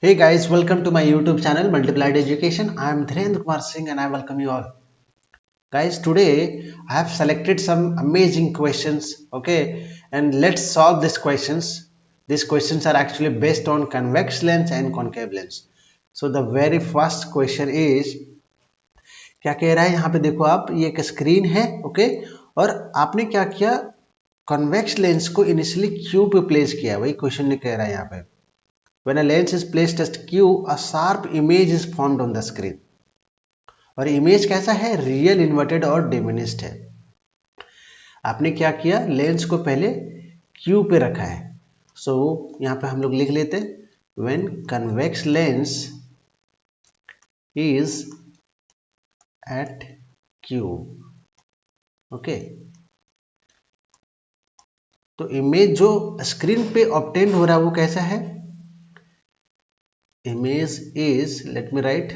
Hey guys, welcome to my YouTube channel Multiplied Education. I am Dhirendra Kumar Singh and I welcome you all. Guys, today I have selected some amazing questions, okay? And let's solve these questions. These questions are actually based on convex lens and concave lens. So the very first question is, क्या कह रहा है यहाँ पे देखो आप, ये एक स्क्रीन है, ओके? और आपने क्या किया, कन्वेक्स लेंस को इनिशियली क्यू पे प्लेस किया, वही क्वेश्चन ने कह रहा है यहाँ पे. When a lens is placed at Q, a sharp image is formed on the screen. और इमेज कैसा है, रियल इन्वर्टेड और डिमिनिस्ड है. आपने क्या किया, लेंस को पहले Q पे रखा है. सो यहाँ पे हम लोग लिख लेते हैं, when convex lens is at Q. Okay, तो इमेज जो स्क्रीन पे ऑब्टेन हो रहा है वो कैसा है, image is, let me right,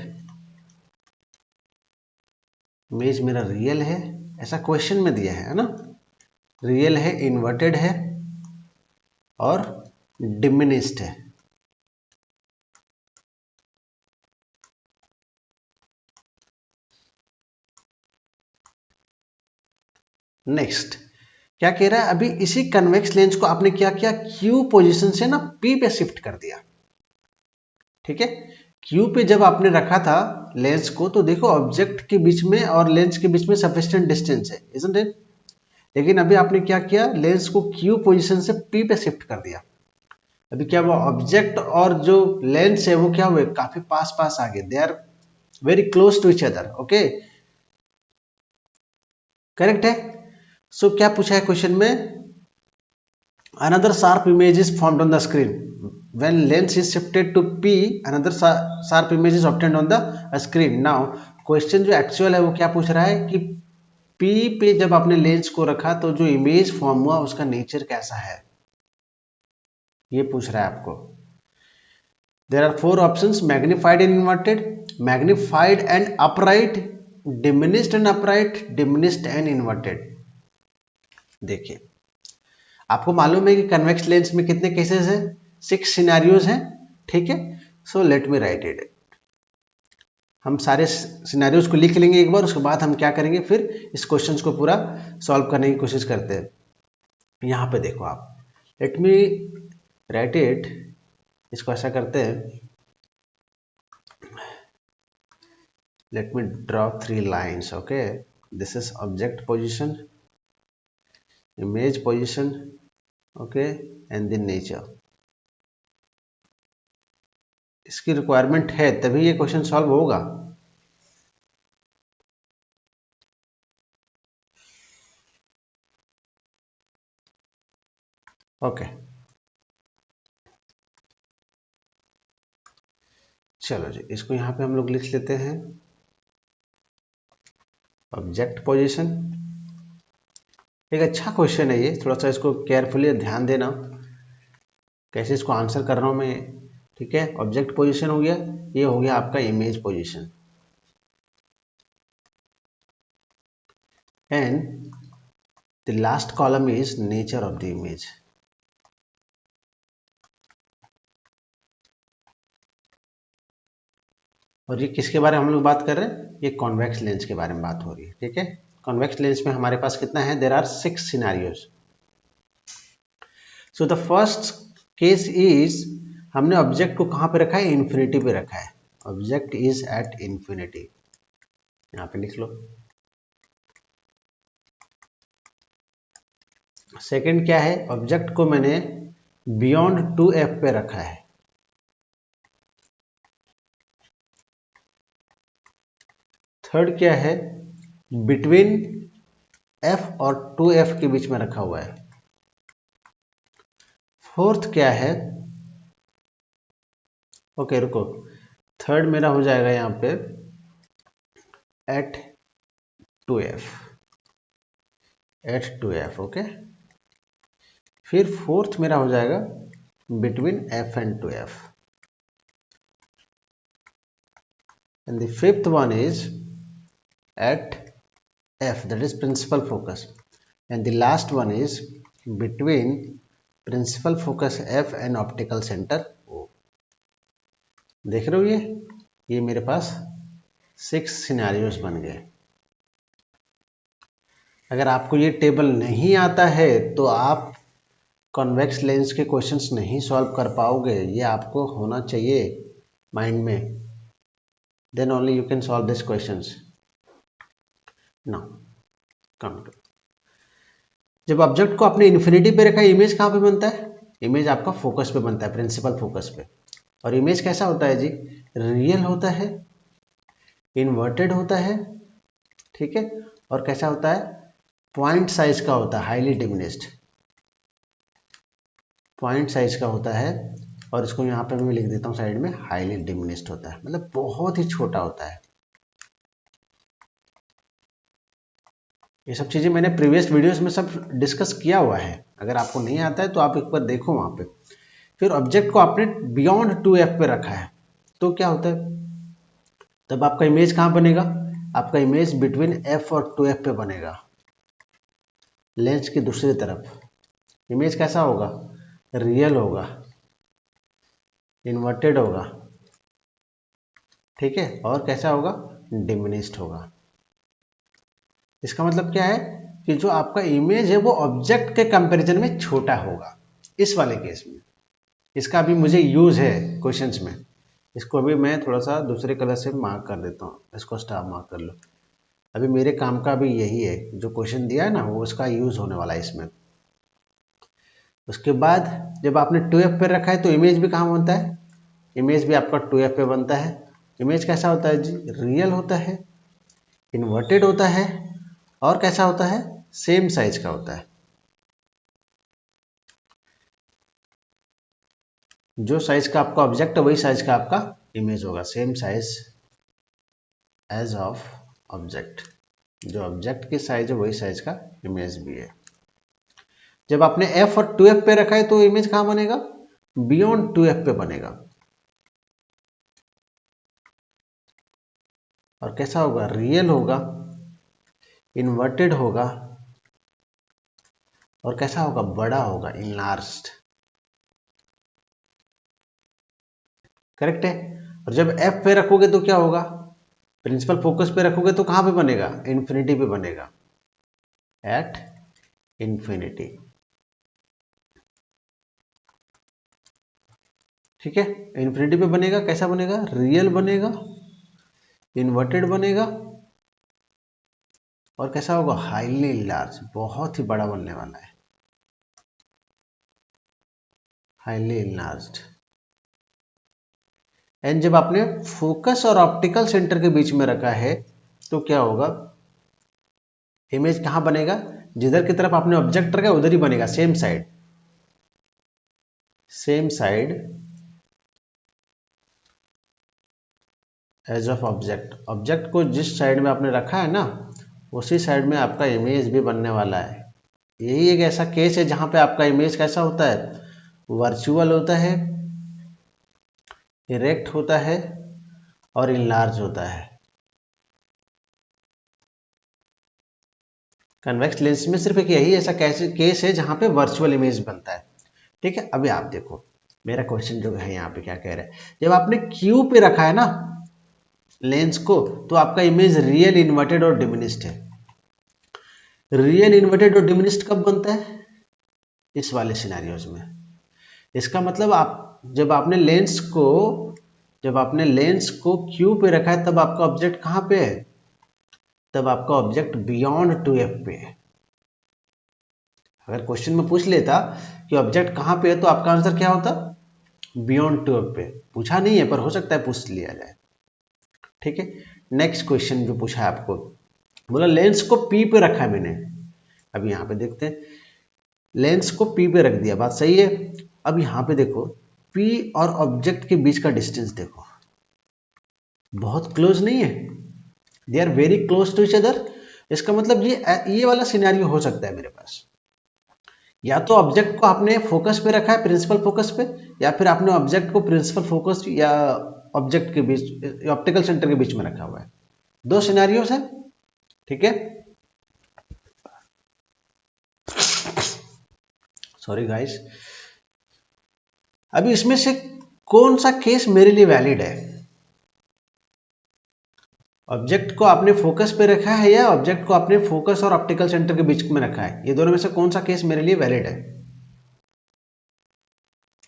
image मेरा रियल है, ऐसा क्वेश्चन में दिया है ना. रियल है, इन्वर्टेड है और डिमिनिस्ड है. नेक्स्ट क्या कह रहा है, अभी इसी कन्वेक्स लेंस को आपने क्या किया, क्यू पोजीशन से ना पी पे शिफ्ट कर दिया. ठीक है, क्यू पे जब आपने रखा था लेंस को, तो देखो ऑब्जेक्ट के बीच में और लेंस के बीच में सफिशिएंट डिस्टेंस है, इजंट इट? लेकिन अभी आपने क्या किया, लेंस को क्यू पोजीशन से पी पे शिफ्ट कर दिया. अभी क्या हुआ, ऑब्जेक्ट और जो लेंस है वो क्या हुए, काफी पास पास आ गए, they are very close to each other. Okay, correct है. सो क्या पूछा है क्वेश्चन में, another sharp image is formed on the screen when lens is shifted to P, another sharp image is obtained on the screen. Now question जो actual है वो क्या पूछ रहा है कि P पे जब आपने लेंस को रखा तो जो इमेज फॉर्म हुआ उसका नेचर कैसा है, ये पूछ रहा है आपको. There are four options, magnified and inverted, magnified and upright, diminished and upright, diminished and inverted. देखिए, आपको मालूम है कि कन्वेक्स लेंस में कितने केसेस हैं, 6 सिनेरियोज हैं. ठीक है, so let me right it. हम सारे सिनेरियोज को लिख लेंगे एक बार, उसके बाद हम क्या करेंगे, फिर इस क्वेश्चन को पूरा सॉल्व करने की कोशिश करते हैं. यहाँ पे देखो आप, लेट मी राइट इट. इसको ऐसा करते हैं, let me draw 3 lines. Okay, this is object position, image position, okay, and the nature. इसकी रिक्वायरमेंट है तभी ये क्वेश्चन सॉल्व होगा. ओके, चलो जी, इसको यहाँ पे हम लोग लिख लेते हैं, ऑब्जेक्ट पोजीशन. एक अच्छा क्वेश्चन है ये, थोड़ा सा इसको केयरफुली ध्यान देना कैसे इसको आंसर कर रहा हूँ मैं. ठीक है, ऑब्जेक्ट पोजीशन हो गया, ये हो गया आपका image position, and the last column is nature of the image. और ये किसके बारे में हम लोग बात कर रहे हैं, ये कॉन्वेक्स लेंस के बारे में बात हो रही है. ठीक है, कॉन्वेक्स लेंस में हमारे पास कितना है, there are 6 scenarios. So the first case is, हमने ऑब्जेक्ट को कहाँ पे रखा है, इन्फिनिटी पे रखा है. ऑब्जेक्ट इज एट इन्फिनिटी, यहाँ पे लिख लो. सेकंड क्या है, ऑब्जेक्ट को मैंने बियॉन्ड 2f पे रखा है. थर्ड क्या है, बिटवीन f और 2f के बीच में रखा हुआ है. फोर्थ क्या है, ओके रुको, थर्ड मेरा हो जाएगा यहाँ पे at 2f, at 2f. Okay, फिर फोर्थ मेरा हो जाएगा between f and 2f, and the fifth one is at f, that is principal focus, and the last one is between principal focus f and optical center O. देख रहे हो ये मेरे पास 6 scenarios बन गए। अगर आपको ये टेबल नहीं आता है तो आप कॉन्वेक्स लेंस के क्वेश्चंस नहीं सॉल्व कर पाओगे, ये आपको होना चाहिए माइंड में, then only you can solve this questions. Now come to, जब ऑब्जेक्ट को आपने इन्फिनिटी पे रखा है, इमेज कहाँ पे बनता है? इमेज आपका फोकस पे बनता है, प्रिंसिपल फोकस पे। और इमेज कैसा होता है जी? रियल होता है, इन्वर्टेड होता है, ठीक है, और कैसा होता है? पॉइंट साइज का होता है, हाईली डिमिनिश्ड पॉइंट साइज का होता है। और इसको यहाँ पे मैं लिख देता हूँ साइड में, हाईली डिमिनिश्ड होता है, मतलब बहुत ही छोटा होता है। ये सब चीज़ें मैंने प्रीवियस वीडियोस में सब डिस्कस किया हुआ है, अगर आपको नहीं आता है तो आप एक बार देखो वहाँ पे। फिर ऑब्जेक्ट को आपने बियॉन्ड 2f पे रखा है, तो क्या होता है? तब आपका इमेज कहाँ बनेगा? आपका इमेज बिटवीन f और 2f पे बनेगा, लेंस की दूसरी तरफ। इमेज कैसा होगा? रियल होगा, इन्वर्टेड होगा, ठीक है, और कैसा होगा? डिमिनिश्ड होगा। इसका मतलब क्या है कि जो आपका इमेज है वो ऑब्जेक्ट के कंपैरिजन में छोटा होगा इस वाले केस में। इसका अभी मुझे यूज है क्वेश्चंस में, इसको अभी मैं थोड़ा सा दूसरे कलर से मार्क कर देता हूँ, इसको स्टार मार्क कर लो। अभी मेरे काम का भी यही है, जो क्वेश्चन दिया है ना वो उसका यूज होने वाला है इसमें। उसके बाद जब आपने 2f पे रखा है तो इमेज भी कहाँ बनता है? इमेज भी आपका 2f पे बनता है। इमेज कैसा होता है जी? रियल होता है, इन्वर्टेड होता है, और कैसा होता है? सेम साइज का होता है। जो साइज का आपका ऑब्जेक्ट है वही साइज का आपका इमेज होगा, same size as of object. जो ऑब्जेक्ट की साइज है वही साइज का इमेज भी है। जब आपने f और 2f पे रखा है तो इमेज कहां बनेगा? बियॉन्ड 2f पे बनेगा। और कैसा होगा? रियल होगा, इन्वर्टेड होगा, और कैसा होगा? बड़ा होगा, इनलार्ज्ड। करेक्ट है। और जब f पे रखोगे तो क्या होगा? प्रिंसिपल फोकस पे रखोगे तो कहां पे बनेगा? इन्फिनिटी पे बनेगा, एट इन्फिनिटी। ठीक है, इन्फिनिटी पे बनेगा। कैसा बनेगा? रियल बनेगा, इन्वर्टेड बनेगा, और कैसा होगा? हाईली लार्ज, बहुत ही बड़ा बनने वाला है, हाईली इनलार्ज्ड। एंड जब आपने फोकस और ऑप्टिकल सेंटर के बीच में रखा है तो क्या होगा? इमेज कहां बनेगा? जिधर की तरफ आपने ऑब्जेक्ट रखा उधर ही बनेगा, same side, same side as of object. Object को जिस साइड में आपने रखा है ना उसी साइड में आपका इमेज भी बनने वाला है। यही एक ऐसा केस है जहां पे आपका इमेज कैसा होता है? वर्चुअल होता है, इरेक्ट होता है, और इनलार्ज होता है। कन्वेक्स लेंस में सिर्फ एक यही ऐसा केस है जहां पे वर्चुअल इमेज बनता है। ठीक है, अभी आप देखो मेरा क्वेश्चन जो है यहाँ पे क्या कह रहा है। जब आपने क्यू पे रखा है ना लेंस को तो आपका इमेज रियल, इन्वर्टेड और डिमिनिश्ड है। रियल, इन्वर्टेड और डिमिनिश्ड कब बनता है? इस वाले सिनेरियोज में। इसका मतलब आप जब आपने लेंस को क्यू पे रखा है तब आपका ऑब्जेक्ट कहां पे है? तब आपका ऑब्जेक्ट बियॉन्ड 2f पे है। अगर क्वेश्चन में पूछ लेता कि ऑब्जेक्ट कहां पे है तो आपका आंसर क्या होता? बियॉन्ड 2f पे। पूछा नहीं है पर हो सकता है पूछ लिया जाए। ठीक है, नेक्स्ट क्वेश्चन जो पूछा है आपको, बोला लेंस को पी पे रखा है मैंने। अब यहाँ पे देखते हैं, लेंस को पी पे रख दिया, बात सही है। अब यहाँ पे देखो पी और ऑब्जेक्ट के बीच का डिस्टेंस देखो, बहुत क्लोज नहीं है, they are very close to each other. इसका मतलब ये वाला सिनेरियो हो सकता है मेरे पास, या तो ऑब्जेक्ट को आपने फोकस पे रखा है, प्रिंसिपल फोकस पे, या फिर आपने ऑब्जेक्ट को प्रिंसिपल फोकस या ऑब्जेक्ट के बीच, ऑप्टिकल सेंटर के बीच में रखा हुआ है। दो सिनेरियोस है। ठीक है, सॉरी गाइस। अभी इसमें से कौन सा केस मेरे लिए वैलिड है? ऑब्जेक्ट को आपने फोकस पे रखा है या ऑब्जेक्ट को आपने फोकस और ऑप्टिकल सेंटर के बीच में रखा है? ये दोनों में से कौन सा केस मेरे लिए वैलिड है?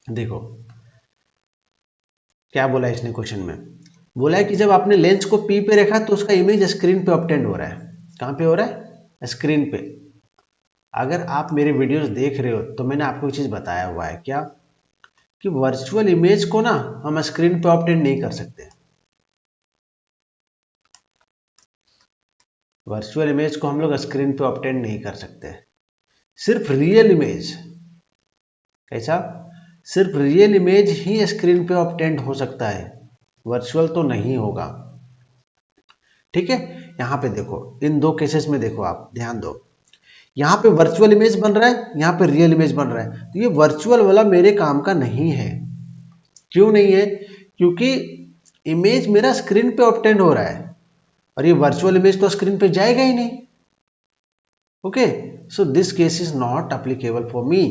देखो क्या बोला है इसने क्वेश्चन में, बोला है कि जब आपने लेंस को पी पे रखा तो उसका इमेज स्क्रीन पे ऑब्टेंड हो रहा है। कहां पे हो रहा है? स्क्रीन पे। अगर आप मेरे वीडियोस देख रहे हो तो मैंने आपको एक चीज बताया हुआ है, क्या? कि वर्चुअल इमेज को ना हम स्क्रीन पे ऑब्टेंड नहीं कर सकते। वर्चुअल इमेज को हम लोग स्क्रीन पे ऑब्टेंड नहीं कर सकते। सिर्फ रियल इमेज, कैसा? सिर्फ रियल इमेज ही स्क्रीन पे ऑब्टेंड हो सकता है, वर्चुअल तो नहीं होगा। ठीक है, यहां पे देखो, इन दो केसेस में देखो, आप ध्यान दो, यहां पे वर्चुअल इमेज बन रहा है, यहां पे रियल इमेज बन रहा है, तो ये वर्चुअल वाला मेरे काम का नहीं है। क्यों नहीं है? क्योंकि इमेज मेरा स्क्रीन पे ऑब्टेंड हो रहा है और ये वर्चुअल इमेज तो स्क्रीन पे जाएगा ही नहीं। Okay, so this case is not applicable for me.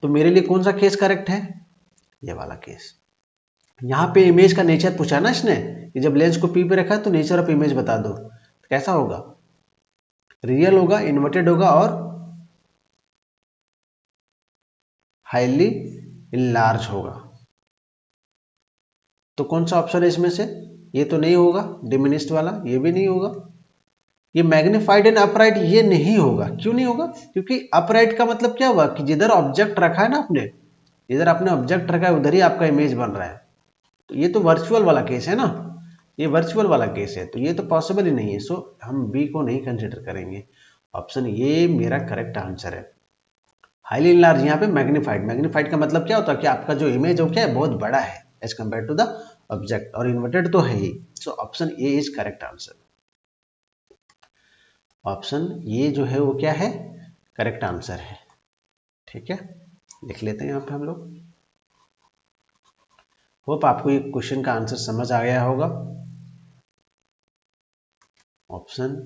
तो मेरे लिए कौन सा केस करेक्ट है? ये वाला केस। यहां पे इमेज का नेचर पूछा ना इसने, कि जब लेंस को पी पे रखा है तो नेचर ऑफ इमेज बता दो, तो कैसा होगा? रियल होगा, इन्वर्टेड होगा और हाईली इनलार्ज होगा। तो कौन सा ऑप्शन है इसमें से? ये तो नहीं होगा, डिमिनिश्ड वाला, ये भी नहीं होगा। ये मैग्नीफाइड एंड अपराइट, ये नहीं होगा। क्यों नहीं होगा? क्योंकि अपराइट का मतलब क्या हुआ कि जिधर ऑब्जेक्ट रखा है ना आपने, जिधर आपने ऑब्जेक्ट रखा है उधर ही आपका इमेज बन रहा है। तो ये तो वर्चुअल वाला केस है ना, ये वर्चुअल वाला केस है, तो ये तो पॉसिबल ही नहीं है। सो हम बी को नहीं कंसिडर करेंगे। ऑप्शन ये मेरा करेक्ट आंसर है। हाईली इनलार्ज, यहाँ पे मैग्नीफाइड। मैग्नीफाइड का मतलब क्या होता है कि आपका जो इमेज हो क्या है, बहुत बड़ा है as compared to the object, और इन्वर्टेड तो है ही। So option A is correct answer. Option ये जो है वो क्या है? करेक्ट आंसर है। ठीक है, लिख लेते हैं यहाँ पे हम लोग। होप आपको ये क्वेश्चन का आंसर समझ आ गया होगा। Option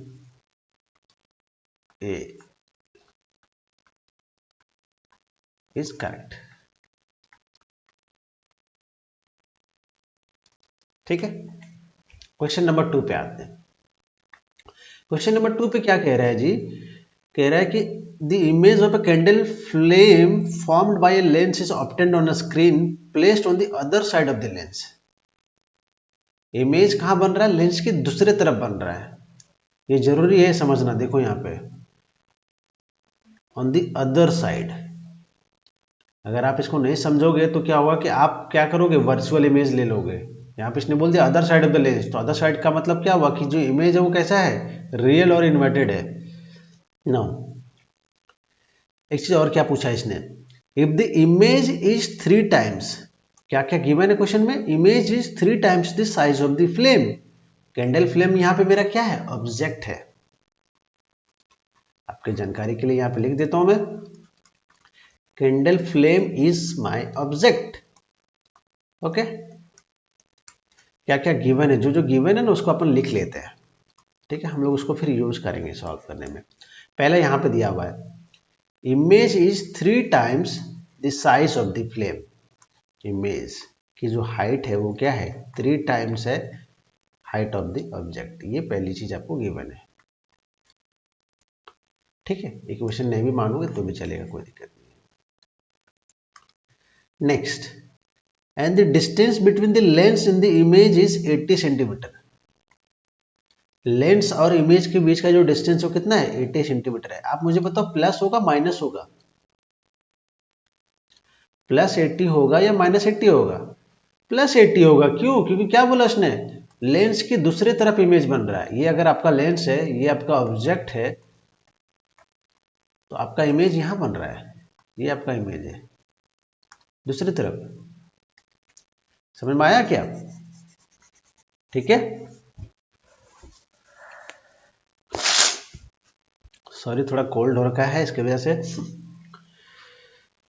A is correct. ठीक है, क्वेश्चन नंबर 2 पे आते हैं। क्वेश्चन नंबर 2 पे क्या कह रहा है जी? कह रहा है कि the image of a candle flame formed by a lens is obtained on a screen placed on the other side of the lens. Image कहां बन रहा है? लेंस की दूसरे तरफ बन रहा है। ये जरूरी है समझना। देखो यहाँ पे ऑन द अदर साइड, अगर आप इसको नहीं समझोगे तो क्या होगा कि आप क्या करोगे? वर्चुअल इमेज ले लोगे। यहाँ पे इसने बोल दिया other side of the lens, तो अदर साइड का मतलब क्या हुआ कि जो इमेज है वो कैसा है? रियल और इन्वर्टेड है। नो, एक चीज और क्या पूछा इसने, if the image is 3 times, क्या क्या गिवन है क्वेश्चन में? Image is 3 times the size of the flame. Candle flame यहाँ पे मेरा क्या है? ऑब्जेक्ट है। आपकी जानकारी के लिए यहाँ पे लिख देता हूं मैं, candle flame is my object. Okay, क्या क्या गिवन है, जो जो गिवन है ना उसको अपन लिख लेते हैं। ठीक है, हम लोग उसको फिर यूज करेंगे सॉल्व करने में। पहले यहाँ पे दिया हुआ है image is 3 times the size of the flame. Image की जो हाइट है वो क्या है? 3 टाइम्स है हाइट ऑफ द ऑब्जेक्ट। ये पहली चीज आपको गिवन है। ठीक है, इक्वेशन नहीं भी मानोगे तो भी चलेगा, कोई दिक्कत नहीं। Next, and the distance between the lens in the image is 80 centimetre. Lens और इमेज के बीच का जो डिस्टेंस हो कितना है? 80 सेंटीमीटर है। आप मुझे बताओ प्लस होगा माइनस होगा? प्लस 80 होगा या माइनस 80 होगा? प्लस 80 होगा। क्यों? क्योंकि क्या बोला उसने? लेंस की दूसरी तरफ इमेज बन रहा है। ये अगर आपका लेंस है, ये आपका ऑब्जेक्ट है, तो आपका इमेज यहां बन रहा है। ये आपका इमेज है दूसरी तरफ। समझ में आया क्या? ठीक है, सॉरी थोड़ा कोल्ड हो रखा है इसकी वजह से।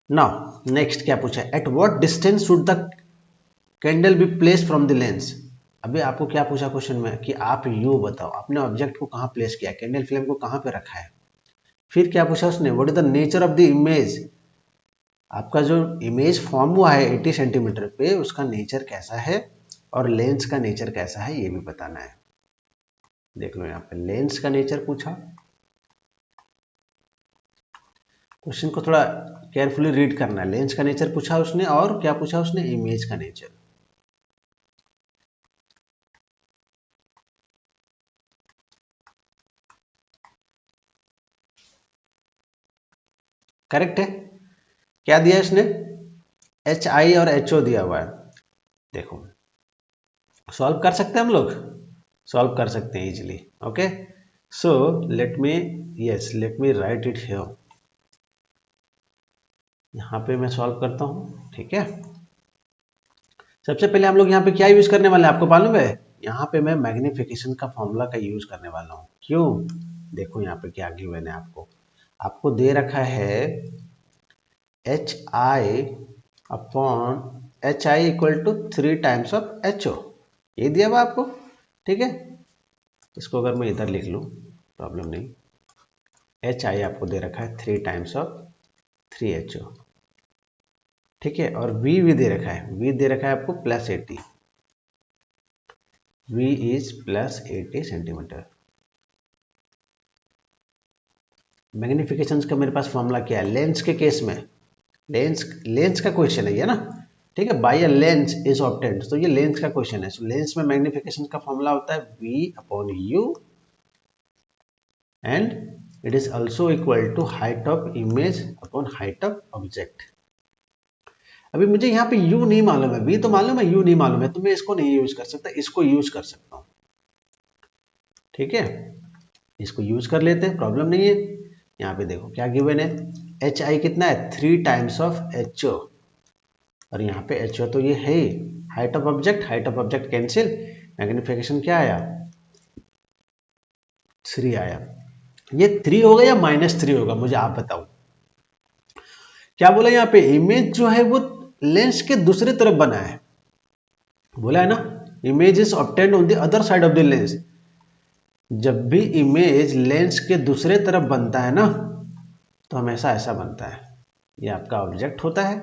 नाउ नेक्स्ट क्या पूछा है? At what distance should the candle be place from the lens. अभी आपको क्या पूछा क्वेश्चन में कि आप यू बताओ अपने ऑब्जेक्ट को कहां प्लेस किया, कैंडल फ्लेम को कहां पे रखा है। फिर क्या पूछा उसने? What is the nature of the image. आपका जो इमेज फॉर्म हुआ है 80 सेंटीमीटर पे, उसका नेचर कैसा है और लेंस का नेचर कैसा है ये भी बताना है। देख लो यहाँ पे लेंस का नेचर पूछा। क्वेश्चन को थोड़ा केयरफुली रीड करना है। लेंस का नेचर पूछा उसने और क्या पूछा उसने, इमेज का नेचर। करेक्ट है। क्या दिया इसने, एच आई और एच ओ दिया हुआ है। देखो सॉल्व कर सकते हैं हम लोग, सॉल्व कर सकते हैं easily. Okay so let me right it here. यहाँ पे मैं सॉल्व करता हूँ, ठीक है। सबसे पहले हम लोग यहाँ पे क्या यूज करने वाले हैं आपको मालूम है, यहाँ पे मैं मैग्निफिकेशन का फॉर्मूला का यूज करने वाला हूँ। क्यों, देखो यहाँ पे क्या गिवन है आपको, आपको दे रखा है H I upon H I equal to 3 times of H O, ये दिया हुआ आपको, ठीक है। इसको अगर मैं इधर लिख लूँ प्रॉब्लम नहीं, एच आई आपको दे रखा है 3 टाइम्स ऑफ 3HO, ठीक है। और V दे रखा है, V दे रखा है आपको +80, V इज +80 सेंटीमीटर। मैग्निफिकेशन का मेरे पास फॉर्मूला क्या है, लेंस के केस में, लेंस का क्वेश्चन है ये ना, ठीक है। By a lens is obtained, तो ये लेंस का क्वेश्चन है। सो लेंस में मैग्निफिकेशन का फॉर्मूला होता है V/U and it is also equal to height of image upon height of object. अभी मुझे यहाँ पे U नहीं मालूम है, V तो मालूम है, U नहीं मालूम है, तो मैं इसको नहीं यूज कर सकता, इसको यूज कर सकता हूँ, ठीक है। इसको यूज कर लेते हैं, प्रॉब्लम नहीं है। यहाँ पे देखो क्या गिवन है, एच आई कितना है 3 टाइम्स ऑफ एच ओ, और यहाँ पे एच ओ तो ये है ही, height of object cancel, magnification क्या आया 3 आया। ये 3 होगा या -3 होगा, मुझे आप बताओ। क्या बोला यहाँ पे, इमेज जो है वो लेंस के दूसरी तरफ बना है, बोला है ना, image is obtained on the other side of the lens. जब भी इमेज लेंस के दूसरे तरफ बनता है ना, तो हमेशा ऐसा बनता है, ये आपका ऑब्जेक्ट होता है,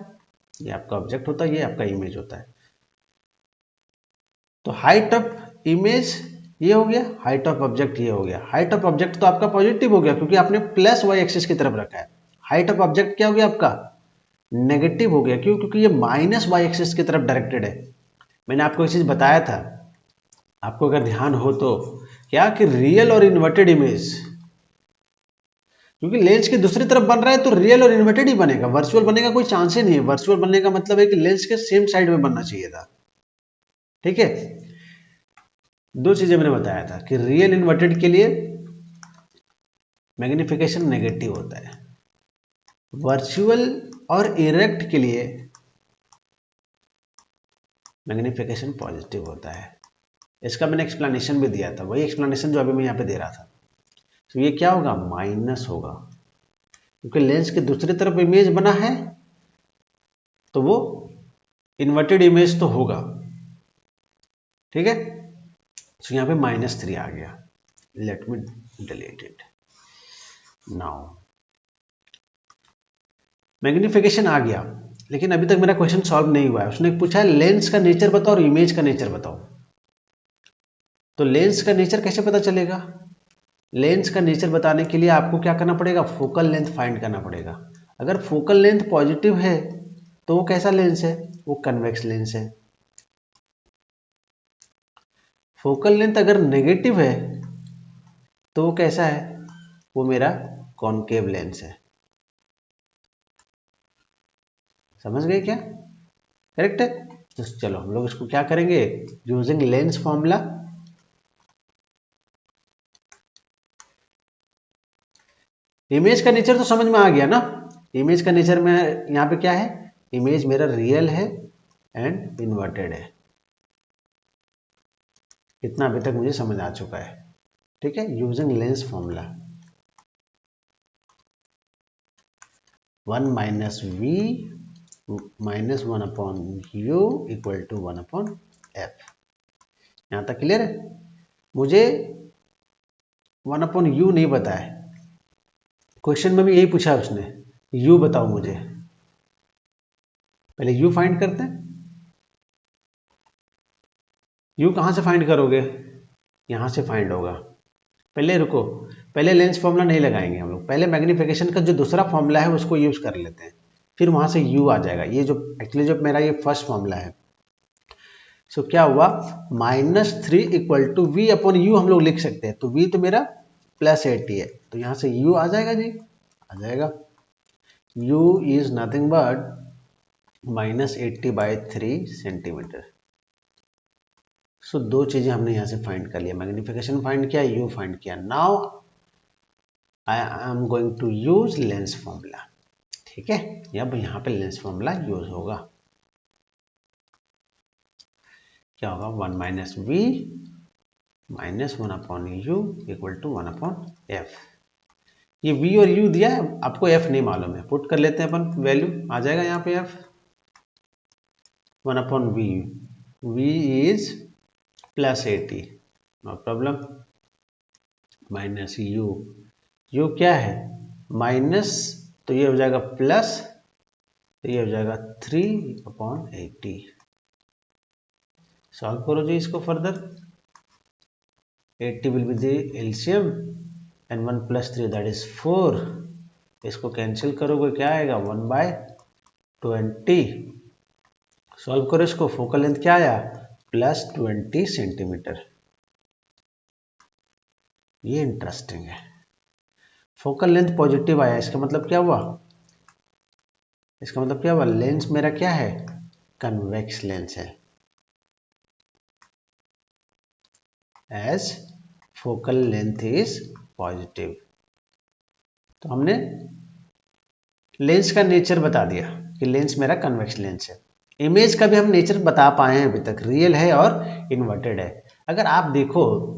ये आपका ऑब्जेक्ट होता है, ये आपका इमेज होता है। तो हाइट ऑफ इमेज ये हो गया, हाइट ऑफ ऑब्जेक्ट ये हो गया। हाइट ऑफ ऑब्जेक्ट तो आपका पॉजिटिव हो गया क्योंकि आपने +y एक्सिस की तरफ रखा है। हाइट ऑफ ऑब्जेक्ट क्या हो गया आपका, नेगेटिव हो गया। क्यों, क्योंकि ये -y एक्सिस की तरफ डायरेक्टेड है। मैंने आपको एक चीज बताया था, आपको अगर ध्यान हो तो, क्या कि रियल और इन्वर्टेड इमेज, क्योंकि लेंस की दूसरी तरफ बन रहा है तो रियल और इन्वर्टेड ही बनेगा, वर्चुअल बनने का कोई चांस ही नहीं है। वर्चुअल बनने का मतलब है कि लेंस के सेम साइड में बनना चाहिए था, ठीक है। दो चीजें मैंने बताया था कि रियल इन्वर्टेड के लिए मैग्निफिकेशन नेगेटिव होता है, वर्चुअल और इरेक्ट के लिए मैग्निफिकेशन पॉजिटिव होता है। इसका मैंने एक्सप्लेनेशन भी दिया था, वही एक्सप्लेनेशन जो अभी मैं यहाँ पे दे रहा था। तो ये क्या होगा, माइनस होगा, क्योंकि लेंस की दूसरी तरफ इमेज बना है तो वो इन्वर्टेड इमेज तो होगा, ठीक है। तो यहाँ पे -3 आ गया, let me delete it now. Magnification आ गया, लेकिन अभी तक मेरा क्वेश्चन सॉल्व नहीं हुआ है। उसने पूछा है लेंस का नेचर बताओ और इमेज का नेचर बताओ। तो लेंस का नेचर कैसे पता चलेगा, लेंस का नेचर बताने के लिए आपको क्या करना पड़ेगा, फोकल लेंथ फाइंड करना पड़ेगा। अगर फोकल लेंथ पॉजिटिव है तो वो कैसा लेंस है, वो कन्वेक्स लेंस है। फोकल लेंथ अगर नेगेटिव है तो वो कैसा है, वो मेरा कॉनकेव लेंस है। समझ गए क्या, करेक्ट है। तो चलो हम लोग इसको क्या करेंगे, यूजिंग लेंस फॉर्मूला। इमेज का नेचर तो समझ में आ गया ना, इमेज का नेचर में यहाँ पे क्या है, इमेज मेरा रियल है एंड इन्वर्टेड है। इतना अभी तक मुझे समझ आ चुका है, ठीक है। Using lens formula 1 - v -1/u = 1/f। यहां तक क्लियर है। मुझे 1/u नहीं बताया, क्वेश्चन में भी यही पूछा उसने, u बताओ मुझे, पहले u फाइंड करते हैं। u कहाँ से फाइंड करोगे, यहाँ से फाइंड होगा। पहले रुको, पहले लेंस फॉर्मूला नहीं लगाएंगे हम लोग, पहले मैग्नीफिकेशन का जो दूसरा फॉर्मूला है उसको यूज कर लेते हैं, फिर वहां से u आ जाएगा। ये जो एक्चुअली जो मेरा ये फर्स्ट फॉर्मूला है। सो क्या हुआ, -3 equal to v upon U हम लोग लिख सकते हैं। तो v तो मेरा +80 है, तो यहाँ से u आ जाएगा जी, आ जाएगा। u is nothing but -80/3 centimetre. So दो चीजें हमने यहाँ से फाइंड कर लिया, मैग्नीफिकेशन फाइंड किया, u फाइंड किया। Now I am going to use lens formula. ठीक है, अब यहाँ पे लेंस फॉर्मूला यूज होगा। क्या होगा, 1 minus v minus 1/u equal to 1/f। ये v और u दिया है, आपको f नहीं मालूम है, पुट कर लेते हैं अपन, वैल्यू आ जाएगा यहाँ पे f 1/v। v is +80, no problem, minus u क्या है माइनस, तो ये हो जाएगा प्लस, तो ये हो जाएगा 3/80। सॉल्व करो जी इसको further. 80 will be the LCM and 1 + 3 that is 4। इसको कैंसिल करोगे क्या आएगा, 1/20। सॉल्व करो इसको, फोकल लेंथ क्या आया, +20 सेंटीमीटर। ये इंटरेस्टिंग है, फोकल लेंथ पॉजिटिव आया, इसका मतलब क्या हुआ, इसका मतलब क्या हुआ, लेंस मेरा क्या है, कन्वेक्स लेंस है। As focal length is positive. तो हमने लेंस का नेचर बता दिया कि लेंस मेरा कन्वेक्स लेंस है। इमेज का भी हम नेचर बता पाए हैं अभी तक, रियल है और इन्वर्टेड है। अगर आप देखो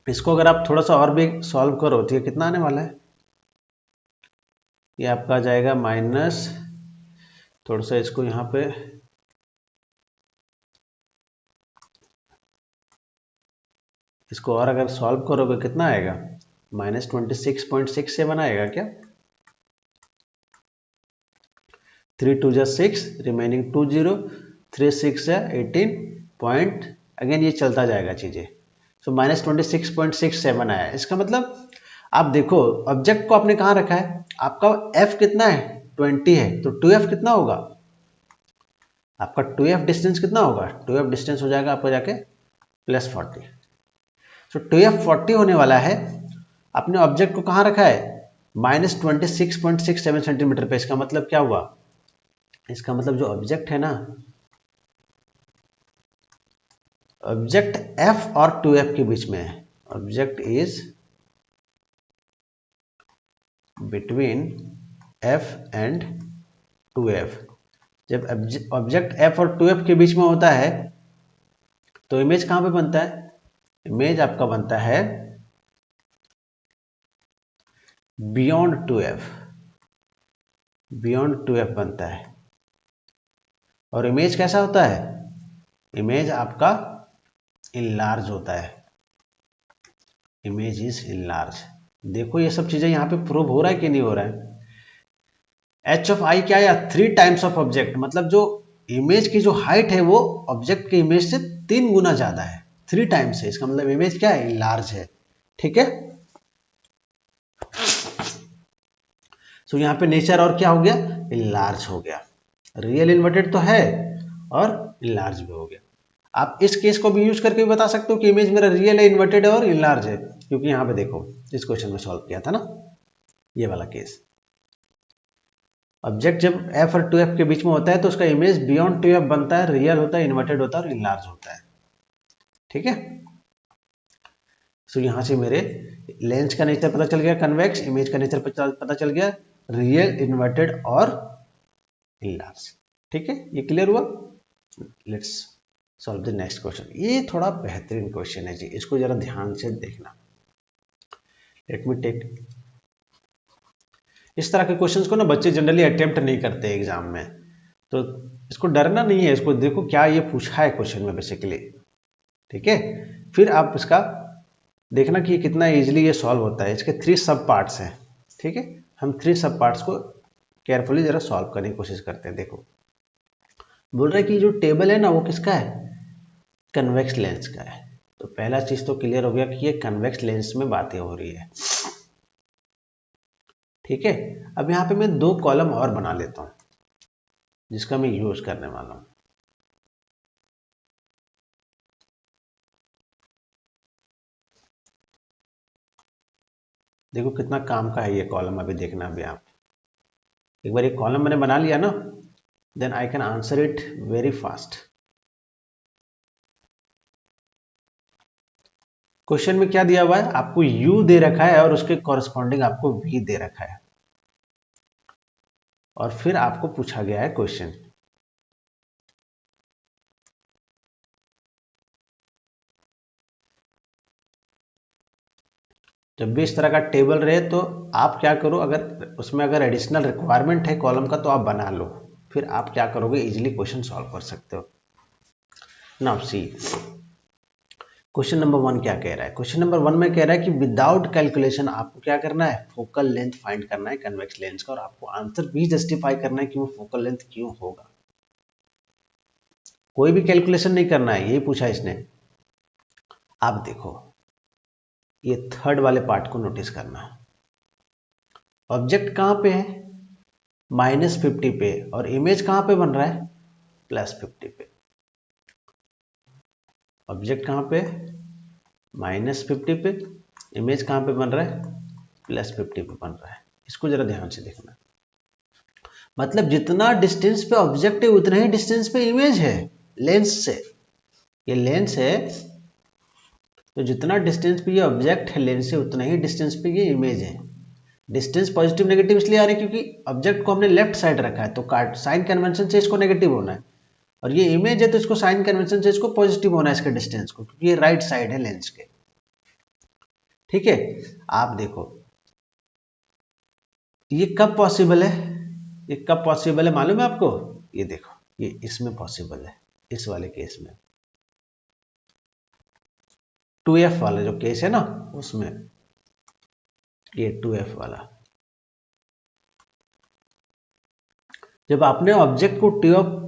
इसको, अगर आप थोड़ा सा और भी सॉल्व करो तो ये कितना आने वाला है, ये आपका आ जाएगा माइनस, थोड़ा सा इसको यहाँ पे इसको और अगर सॉल्व करोगे कितना आएगा, -26.67 आएगा क्या, 3 2 6, रिमेनिंग 2 0, 3 6 18 पॉइंट, अगेन ये चलता जाएगा चीजें। सो -26.67 आया। इसका मतलब आप देखो ऑब्जेक्ट को आपने कहाँ रखा है, आपका f कितना है 20 है, तो 2f कितना होगा आपका, 2f डिस्टेंस कितना होगा, 2f डिस्टेंस हो जाएगा आपको जाके +40। तो 2f 40 होने वाला है। आपने ऑब्जेक्ट को कहाँ रखा है, -26.67 सेंटीमीटर पे। इसका मतलब क्या हुआ, इसका मतलब जो ऑब्जेक्ट है ना, ऑब्जेक्ट f और 2f के बीच में है, object is between f and 2f। जब ऑब्जेक्ट f और 2f के बीच में होता है तो इमेज कहां पे बनता है, इमेज आपका बनता है बियॉन्ड 2f, बियॉन्ड 2f बनता है। और इमेज कैसा होता है, इमेज आपका इनलार्ज होता है, इमेज इज इनलार्ज। देखो ये सब चीजें यहाँ पे प्रूव हो रहा है कि नहीं हो रहा है। h ऑफ i क्या आया, 3 टाइम्स ऑफ ऑब्जेक्ट, मतलब जो इमेज की जो हाइट है वो ऑब्जेक्ट के इमेज से 3 गुना ज्यादा है, 3 टाइम्स है। इसका मतलब इमेज क्या है, इनलार्ज है। ठीक है, सो यहाँ पे नेचर और क्या हो गया, इनलार्ज हो गया। रियल इन्वर्टेड तो है और इनलार्ज भी हो गया। आप इस केस को भी यूज करके भी बता सकते हो कि इमेज मेरा रियल है, इन्वर्टेड है और इनलार्ज है, क्योंकि यहाँ पे देखो इस क्वेश्चन में सॉल्व किया था ना ये वाला केस। ऑब्जेक्ट जब f और 2f के बीच में होता है तो उसका इमेज बियॉन्ड 2f बनता है, रियल होता है, इन्वर्टेड होता है और इनलार्ज होता है। ठीक है, सो यहां से मेरे लेंस का नेचर पता चल गया कन्वेक्स, इमेज का नेचर पता चल गया रियल, इन्वर्टेड और इनलार्ज। ठीक है, ये क्लियर हुआ। Let's solve the next question. ये थोड़ा बेहतरीन क्वेश्चन है जी, इसको जरा ध्यान से देखना। लेट मी टेक, इस तरह के क्वेश्चंस को ना बच्चे जनरली अटेम्प्ट नहीं करते एग्जाम में, तो इसको डरना नहीं है, इसको देखो क्या ये पूछा है क्वेश्चन में बेसिकली। ठीक है, फिर आप इसका देखना कि कितना इजीली ये सॉल्व होता है। इसके 3 सब पार्ट्स हैं। ठीक है, हम 3 सब पार्ट्स को केयरफुली जरा सॉल्व करने की कोशिश करते हैं। देखो बोल रहा है कि जो टेबल है ना वो किसका है, कन्वेक्स लेंस का है। तो पहला चीज तो क्लियर हो गया कि ये कन्वेक्स लेंस में बातें हो रही है। ठीक है, अब यहाँ पे मैं 2 कॉलम और बना लेता हूँ जिसका मैं यूज करने वाला हूँ। देखो कितना काम का है ये कॉलम, अभी देखना भी आप। एक बार ये कॉलम मैंने बना लिया ना, then I can answer it very fast. Question में क्या दिया हुआ है, आपको u दे रखा है और उसके कॉरस्पॉन्डिंग आपको v दे रखा है, और फिर आपको पूछा गया है क्वेश्चन। जब भी इस तरह का टेबल रहे तो आप क्या करो, अगर उसमें अगर एडिशनल रिक्वायरमेंट है कॉलम का तो आप बना लो, फिर आप क्या करोगे, इजीली क्वेश्चन सॉल्व कर सकते हो। नाउ सी क्वेश्चन नंबर 1 क्या कह रहा है। क्वेश्चन नंबर 1 में कह रहा है कि विदाउट कैलकुलेशन आपको क्या करना है, फोकल लेंथ फाइंड करना है कन्वेक्स लेंस का, और आपको आंसर भी जस्टिफाई करना है कि वो फोकल लेंथ क्यों होगा। कोई भी कैलकुलेशन नहीं करना है, यही पूछा इसने। आप देखो ये थर्ड वाले पार्ट को नोटिस करना। ऑब्जेक्ट कहां पे है, -50 पे, और इमेज कहां पे बन रहा है, +50 पे। ऑब्जेक्ट कहां पे, -50 पे, इमेज कहां पे बन रहा है, +50 पे बन रहा है। इसको जरा ध्यान से देखना, मतलब जितना डिस्टेंस पे ऑब्जेक्ट है उतना ही डिस्टेंस पे इमेज है लेंस से। ये लेंस है तो जितना डिस्टेंस पे ये ऑब्जेक्ट है लेंस से उतना ही डिस्टेंस पे ये इमेज है। डिस्टेंस पॉजिटिव नेगेटिव इसलिए आ रही है क्योंकि ऑब्जेक्ट को हमने लेफ्ट साइड रखा है, तो साइन कन्वेंशन से इसको नेगेटिव होना है, और ये इमेज है तो इसको साइन कन्वेंशन से इसको पॉजिटिव होना है इसके डिस्टेंस को, क्योंकि ये राइट साइड है लेंस के। ठीक है, आप देखो ये कब पॉसिबल है, ये कब पॉसिबल है मालूम है आपको, ये देखो ये इसमें पॉसिबल है, इस वाले केस में 2f वाला जो केस है ना उसमें, ये 2f वाला। जब आपने ऑब्जेक्ट को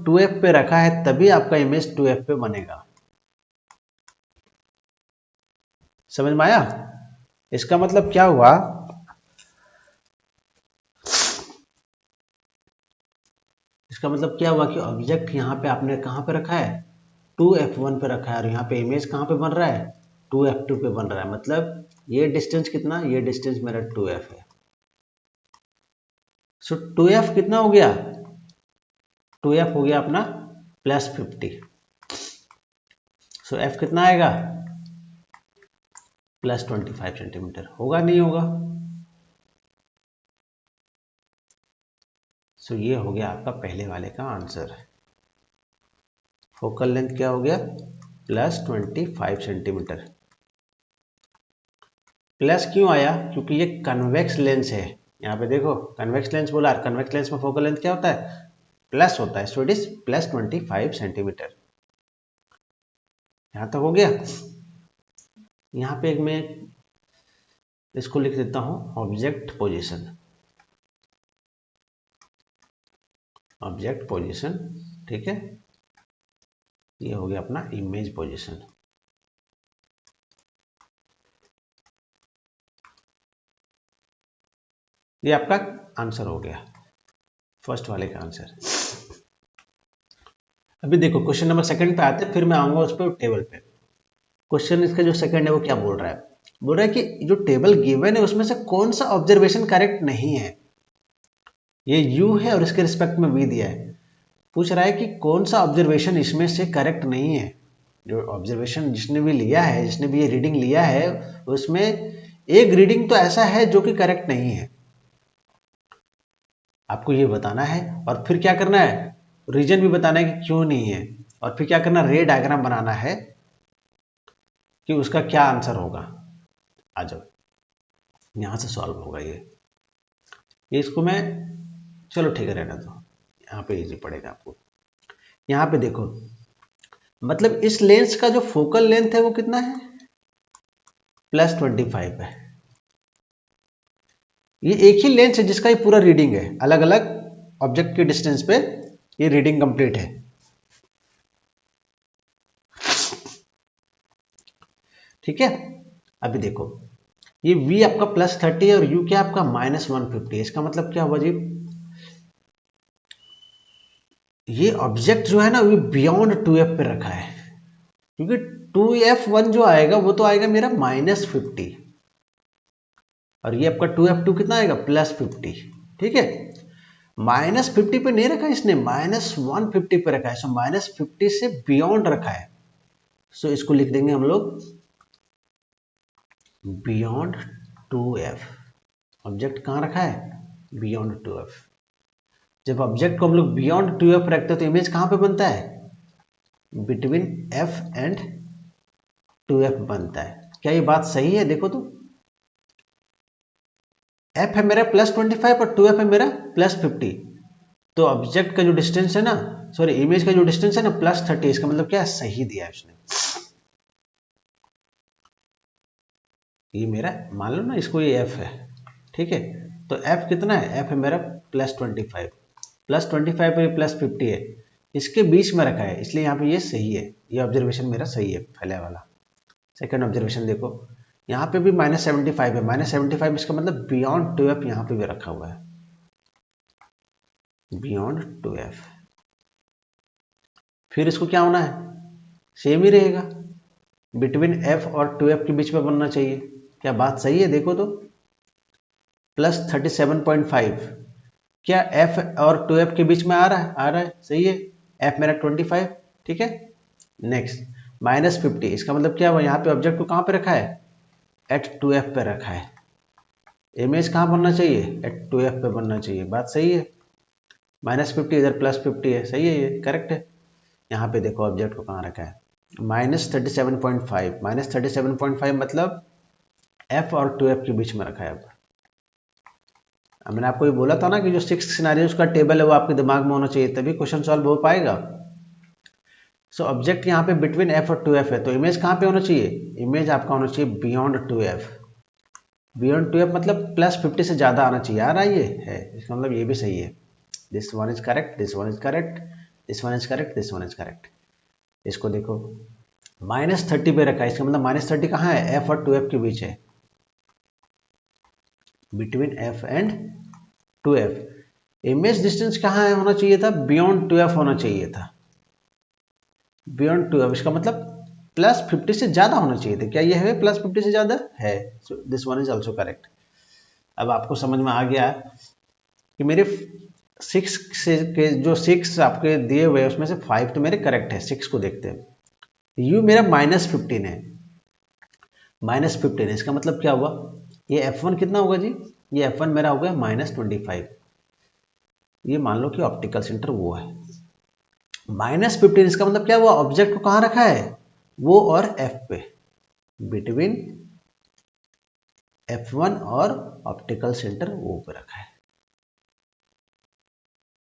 2f पे रखा है तभी आपका इमेज 2f पे बनेगा। समझ में आया, इसका मतलब क्या हुआ, इसका मतलब क्या हुआ कि ऑब्जेक्ट यहाँ पे आपने कहाँ पे रखा है, 2f1 पे रखा है, और यहाँ पे इमेज कहाँ पे बन रहा है, 2f2 पे बन रहा है। मतलब ये डिस्टेंस कितना, ये डिस्टेंस मेरा 2f है। सो 2f कितना हो गया, 2f हो गया अपना +50। सो f कितना आएगा, +25 सेंटीमीटर। होगा नहीं होगा, सो ये हो गया आपका पहले वाले का आंसर। फोकल लेंथ क्या हो गया, +25 सेंटीमीटर। प्लस क्यों आया, क्योंकि ये कन्वेक्स लेंस है। यहाँ पे देखो कन्वेक्स लेंस बोला, कन्वेक्स लेंस में फोकल लेंथ क्या होता है, प्लस होता है, सो इट इज +25 सेंटीमीटर। यहां तक हो गया। यहाँ पे एक मैं इसको लिख देता हूं ऑब्जेक्ट पोजीशन, ऑब्जेक्ट पोजीशन। ठीक है, ये हो गया अपना इमेज पोजीशन। ये आपका आंसर हो गया, फर्स्ट वाले का आंसर। अभी देखो क्वेश्चन नंबर 2 पे आते हैं, फिर मैं आऊंगा उस पर टेबल पे। क्वेश्चन इसका जो 2 है वो क्या बोल रहा है, बोल रहा है कि जो टेबल गिवन है उसमें से कौन सा ऑब्जर्वेशन करेक्ट नहीं है। ये u है और इसके रिस्पेक्ट में v दिया है। पूछ रहा है कि कौन सा ऑब्जर्वेशन इसमें से करेक्ट नहीं है। जो ऑब्जर्वेशन जिसने भी लिया है, जिसने भी ये रीडिंग लिया है, उसमें एक रीडिंग तो ऐसा है जो कि करेक्ट नहीं है। आपको ये बताना है और फिर क्या करना है, रीजन भी बताना है कि क्यों नहीं है, और फिर क्या करना, रे डायग्राम बनाना है कि उसका क्या आंसर होगा। आ जाओ, यहां से सॉल्व होगा ये इसको मैं, चलो ठीक है रहना दो, यहाँ पे इजी पड़ेगा आपको। यहाँ पे देखो, मतलब इस लेंस का जो फोकल लेंथ है वो कितना है, +25 है। ये एक ही लेंस है जिसका ये पूरा रीडिंग है, अलग अलग ऑब्जेक्ट के डिस्टेंस पे ये रीडिंग कंप्लीट है। ठीक है। अभी देखो ये v आपका +30 है और u क्या आपका -150 है। इसका मतलब क्या हुआ जी, ये ऑब्जेक्ट जो है ना वो बियॉन्ड 2f पे रखा है, क्योंकि 2f1 जो आएगा वो तो आएगा मेरा -50 और ये आपका 2f2 कितना आएगा +50। ठीक है, -50 पे नहीं रखा इसने, -150 पे रखा है। सो -50 से बियॉन्ड रखा है। सो इसको लिख देंगे हम लोग बियॉन्ड 2f। ऑब्जेक्ट कहाँ रखा है, बियॉन्ड 2f। जब ऑब्जेक्ट को हम लोग बियॉन्ड 2f रखते हैं तो इमेज कहाँ पे बनता है, बिटवीन f एंड 2f बनता है। क्या ये बात सही है, देखो तो f है मेरा +25 और 2f है मेरा +50, तो ऑब्जेक्ट का जो डिस्टेंस है ना, सॉरी इमेज का जो डिस्टेंस है ना +30, इसका मतलब क्या है, सही दिया है उसने। ये मेरा मान लो ना इसको ये f है, ठीक है, तो f कितना है, f है मेरा +25, +25 पर +50 है, इसके बीच में रखा है इसलिए यहाँ पे ये सही है। ये ऑब्जर्वेशन मेरा सही है पहले वाला। सेकंड ऑब्जर्वेशन देखो, यहाँ पे भी -75 है, -75 इसका मतलब बियॉन्ड 2f यहाँ पे भी रखा हुआ है, बियॉन्ड 2f। फिर इसको क्या होना है, सेम ही रहेगा, बिटवीन f और 2f के बीच में बनना चाहिए। क्या बात सही है, देखो तो +37.5 क्या f और 2f के बीच में आ रहा है, आ रहा है, सही है। f मेरा 25, ठीक है। नेक्स्ट -50 इसका मतलब क्या हुआ, यहाँ पे ऑब्जेक्ट को कहाँ पे रखा है, एट 2f पे रखा है। इमेज कहाँ बनना चाहिए, एट 2f पे बनना चाहिए, बात सही है। -50 इधर +50 है, सही है, ये करेक्ट है। यहाँ पे देखो ऑब्जेक्ट को कहाँ रखा है, -37.5, -37.5 मतलब f और 2f के बीच में रखा है। अब मैंने आपको ये बोला था ना कि जो 6 सिनेरियोज का टेबल है वो आपके दिमाग में होना चाहिए, तभी क्वेश्चन सॉल्व हो पाएगा। सो ऑब्जेक्ट यहाँ पे बिटवीन f और 2f है, तो इमेज कहाँ पे होना चाहिए, इमेज आपका होना चाहिए बियॉन्ड 2f। बियॉन्ड 2f मतलब +50 से ज़्यादा आना चाहिए, आ रहा है, ये है, इसका मतलब ये भी सही है। This one is correct, this one is correct, this one is correct, this one is correct. इसको देखो -30 पे रखा है, इसका मतलब -30 कहाँ है, f और 2f के बीच है, between f and 2f। Image distance कहाँ है होना चाहिए था, बियॉन्ड 2f होना चाहिए था, बियॉन्ड 2f। इसका मतलब +50 से ज्यादा होना चाहिए था। क्या ये है +50 से ज्यादा है, this one is also correct. अब आपको समझ में आ गया कि मेरे 6 से के जो 6 आपके दिए हुए उसमें से 5 तो मेरे करेक्ट है। 6 को देखते हैं, u मेरा -15 है, -15 है, इसका मतलब क्या हुआ, ये f1 कितना होगा जी, ये f1 मेरा हो गया -25। ये मान लो कि ऑप्टिकल सेंटर वो है। -15 इसका मतलब क्या हुआ, ऑब्जेक्ट को कहाँ रखा है, वो और f पे, बिटवीन f1 और ऑप्टिकल सेंटर O पे रखा है।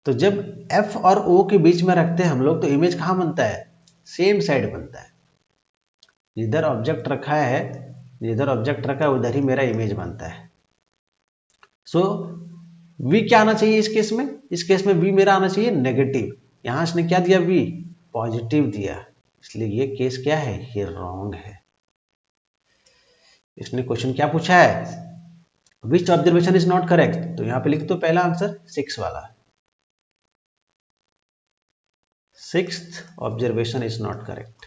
तो जब f और O के बीच में रखते हैं हम लोग तो इमेज कहाँ बनता है, सेम साइड बनता है। जिधर ऑब्जेक्ट रखा है, जिधर ऑब्जेक्ट रखा है उधर ही मेरा इमेज बनता है। सो v क्या आना चाहिए इस केस में, इस केस में v मेरा आना चाहिए नेगेटिव। यहां इसने क्या दिया, v पॉजिटिव दिया, इसलिए ये केस क्या है, ये रॉन्ग है। इसने क्वेश्चन क्या पूछा है, विच ऑब्जर्वेशन इज नॉट करेक्ट, तो यहां पे लिख दो पहला आंसर 6 वाला, 6th observation is not correct,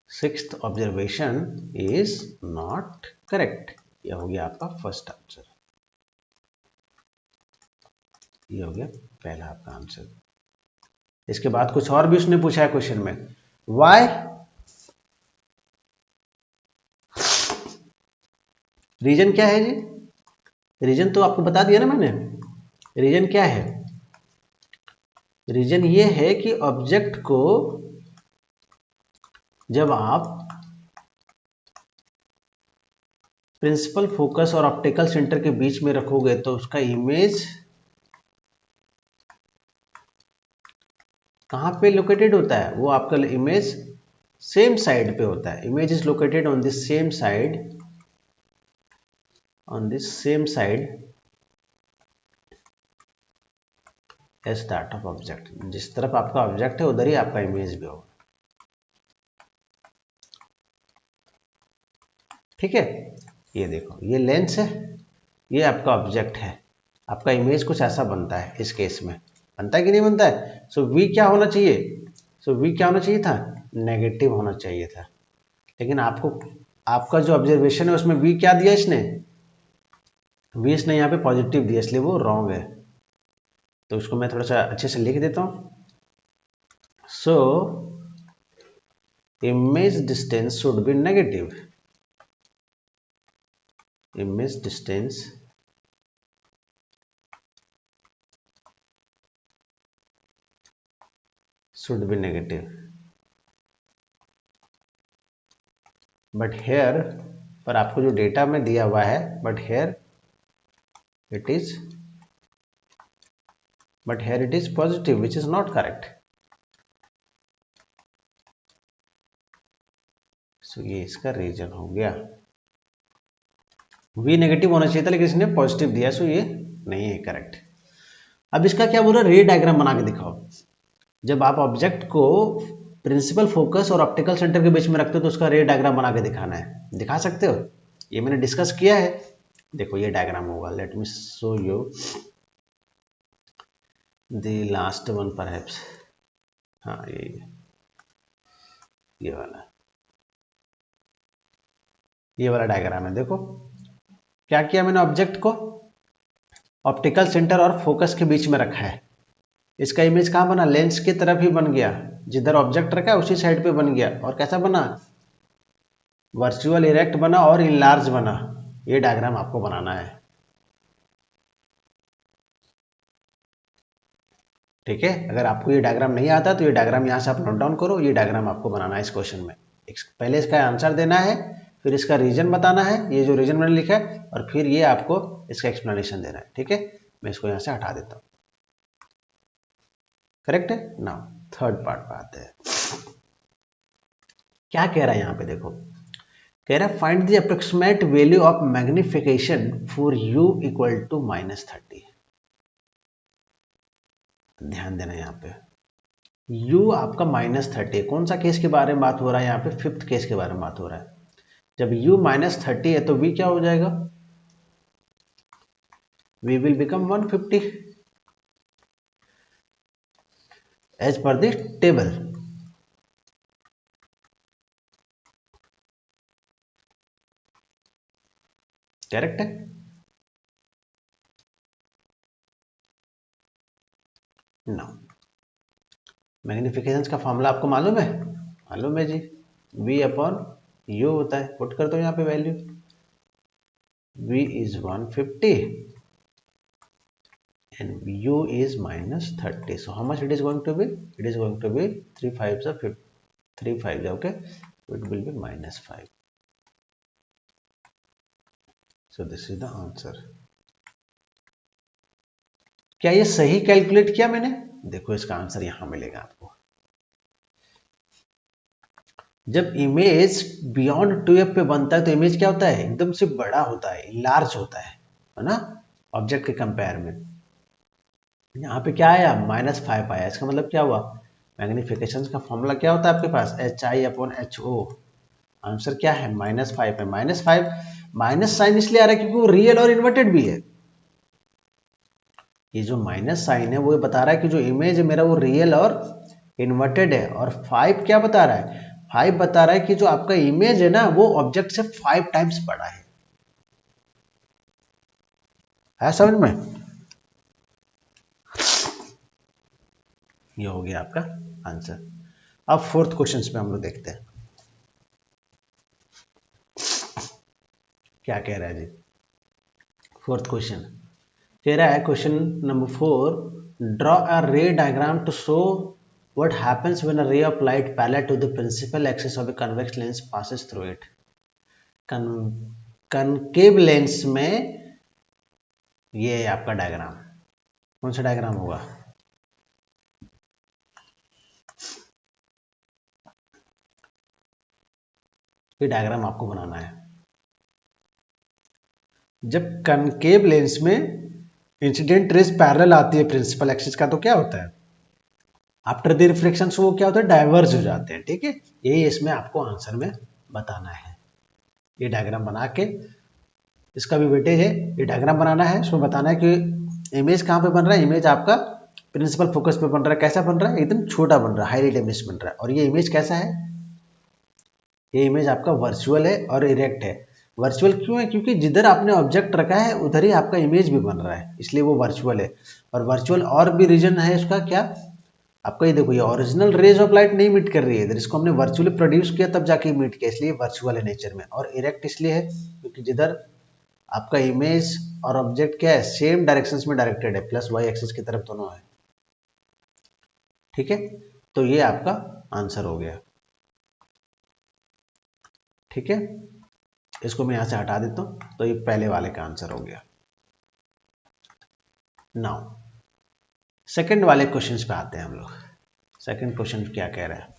6th observation is not correct. यह हो गया आपका फर्स्ट आंसर, ये हो गया पहला आपका आंसर। इसके बाद कुछ और भी उसने पूछा है क्वेश्चन में, वाई, रीजन क्या है जी, रीजन तो आपको बता दिया ना मैंने। रीजन क्या है, रीजन ये है कि ऑब्जेक्ट को जब आप प्रिंसिपल फोकस और ऑप्टिकल सेंटर के बीच में रखोगे तो उसका इमेज कहां पे लोकेटेड होता है, वो आपका इमेज सेम साइड पे होता है। Image is located on this same side, on this same side as that of object। जिस तरफ आपका ऑब्जेक्ट है उधर ही आपका इमेज भी होगा। ठीक है, ये देखो ये लेंस है, ये आपका ऑब्जेक्ट है, आपका इमेज कुछ ऐसा बनता है इस केस में, बनता है कि नहीं बनता है। सो वी क्या होना चाहिए, सो वी क्या होना चाहिए था, नेगेटिव होना चाहिए था, लेकिन आपको आपका जो ऑब्जर्वेशन है उसमें वी क्या दिया इसने, वी इसने यहाँ पे पॉजिटिव दिया, इसलिए वो रॉन्ग है। तो उसको मैं थोड़ा सा अच्छे से लिख देता हूँ। So image distance should be negative, image distance should be negative, but here पर आपको जो डेटा में दिया हुआ है, but here it is positive, which is not correct. So ये इसका रीजन हो गया, v नेगेटिव होना चाहिए था लेकिन इसने पॉजिटिव दिया, सो ये नहीं है करेक्ट। अब इसका क्या बोल रहा है, रे डायग्राम बना के दिखाओ। जब आप ऑब्जेक्ट को प्रिंसिपल फोकस और ऑप्टिकल सेंटर के बीच में रखते हो तो उसका रे डायग्राम बना के दिखाना है, दिखा सकते हो, ये मैंने डिस्कस किया है। देखो ये डायग्राम होगा, let me show you the last one perhaps, हाँ ये वाला डायग्राम है। देखो क्या किया मैंने, ऑब्जेक्ट को ऑप्टिकल सेंटर और फोकस के बीच में रखा है, इसका इमेज कहाँ बना, लेंस की तरफ ही बन गया, जिधर ऑब्जेक्ट रखा है उसी साइड पे बन गया, और कैसा बना, वर्चुअल इरेक्ट बना और इनलार्ज बना। ये डायग्राम आपको बनाना है, ठीक है। अगर आपको ये डायग्राम नहीं आता तो ये डायग्राम यहाँ से आप नोट डाउन करो, ये डायग्राम आपको बनाना है इस क्वेश्चन में। पहले इसका आंसर देना है, फिर इसका रीजन बताना है, ये जो रीजन मैंने लिखा है, और फिर ये आपको इसका एक्सप्लेनेशन देना है, ठीक है। मैं इसको यहाँ से हटा देता हूँ, करेक्ट है। नाउ थर्ड पार्ट पे आते हैं, क्या कह रहा है यहाँ पे, देखो कह रहा है find the approximate value of magnification for u equal to -30। ध्यान देना यहाँ पे u आपका -30, कौन सा केस के बारे में बात हो रहा है, यहाँ पे फिफ्थ केस के बारे में बात हो रहा है। जब u -30 है तो v क्या हो जाएगा, v will become 150 as per the table. Correct है। नाउ मैग्निफिकेशन का फॉर्मूला आपको मालूम है, मालूम है जी, v अपॉन u होता है, पुट कर दो यहाँ पे value, v is 150 and u is -30, so how much it is going to be, it is going to be 3 5s are 3 5s, okay, so it will be -5, so this is the answer। क्या ये सही calculate किया मैंने, देखो इसका answer यहां मिलेगा आपको। जब इमेज बियॉन्ड 2f पे बनता है तो इमेज क्या होता है, एकदम से बड़ा होता है, लार्ज होता है ना, ऑब्जेक्ट के कंपेयर में। यहाँ पे क्या आया, -5 आया, इसका मतलब क्या हुआ, मैग्निफिकेशन का फॉर्मूला क्या होता है आपके पास, HI/HO, आंसर क्या है -5 है। -5 माइनस साइन इसलिए आ रहा है क्योंकि वो रियल और इन्वर्टेड भी है। ये जो माइनस साइन है वो बता रहा है कि जो इमेज है मेरा वो रियल और इन्वर्टेड है, और 5 क्या बता रहा है, 5 बता रहा है कि जो आपका इमेज है ना वो ऑब्जेक्ट से 5 टाइम्स बड़ा है समझ में। ये हो गया आपका आंसर। अब फोर्थ क्वेश्चन पे हम लोग देखते हैं क्या कह रहा है जी। फोर्थ क्वेश्चन कह रहा है, question number 4, draw a ray diagram to show what happens when a ray of light parallel to the principal axis of a convex lens passes through it। Concave lens में ये आपका diagram, कौन सा diagram होगा, ये diagram आपको बनाना है। जब कनकेव लेंस में इंसिडेंट रेज पैरेलल आती है प्रिंसिपल एक्सिस का तो क्या होता है, आफ्टर द रिफ्लेक्शन वो क्या होता है, डाइवर्ज हो जाते हैं, ठीक है। यही इसमें आपको आंसर में बताना है। ये डायग्राम बना के, इसका भी वेटेज है, ये डायग्राम बनाना है, इसमें बताना है कि इमेज कहाँ पे बन रहा है। इमेज आपका प्रिंसिपल फोकस पे बन रहा है। कैसा बन रहा है? एकदम छोटा बन रहा है, हाईलाइट इमेज बन रहा है। और ये इमेज कैसा है? ये इमेज आपका वर्चुअल है और इरेक्ट है। वर्चुअल क्यों है? क्योंकि जिधर आपने ऑब्जेक्ट रखा है उधर ही आपका इमेज भी बन रहा है, इसलिए वो वर्चुअल है। और वर्चुअल और भी रीजन है उसका क्या, आपका ये देखो, ये ओरिजिनल रेज ऑफ लाइट नहीं मीट कर रही है इधर, इसको हमने वर्चुअली प्रोड्यूस किया तब जाके मीट किया, इसलिए वर्चुअल है नेचर में। और इरेक्ट इसलिए है क्योंकि जिधर आपका इमेज और ऑब्जेक्ट क्या है, सेम डायरेक्शंस में डायरेक्टेड है, प्लस वाई एक्सिस की तरफ दोनों है। ठीक है, तो ये आपका आंसर हो गया। ठीक है, इसको मैं यहां से हटा देता हूं, तो ये पहले वाले का आंसर हो गया। नाउ सेकंड वाले क्वेश्चंस पे आते हैं हम लोग। सेकंड क्वेश्चन क्या कह रहा है?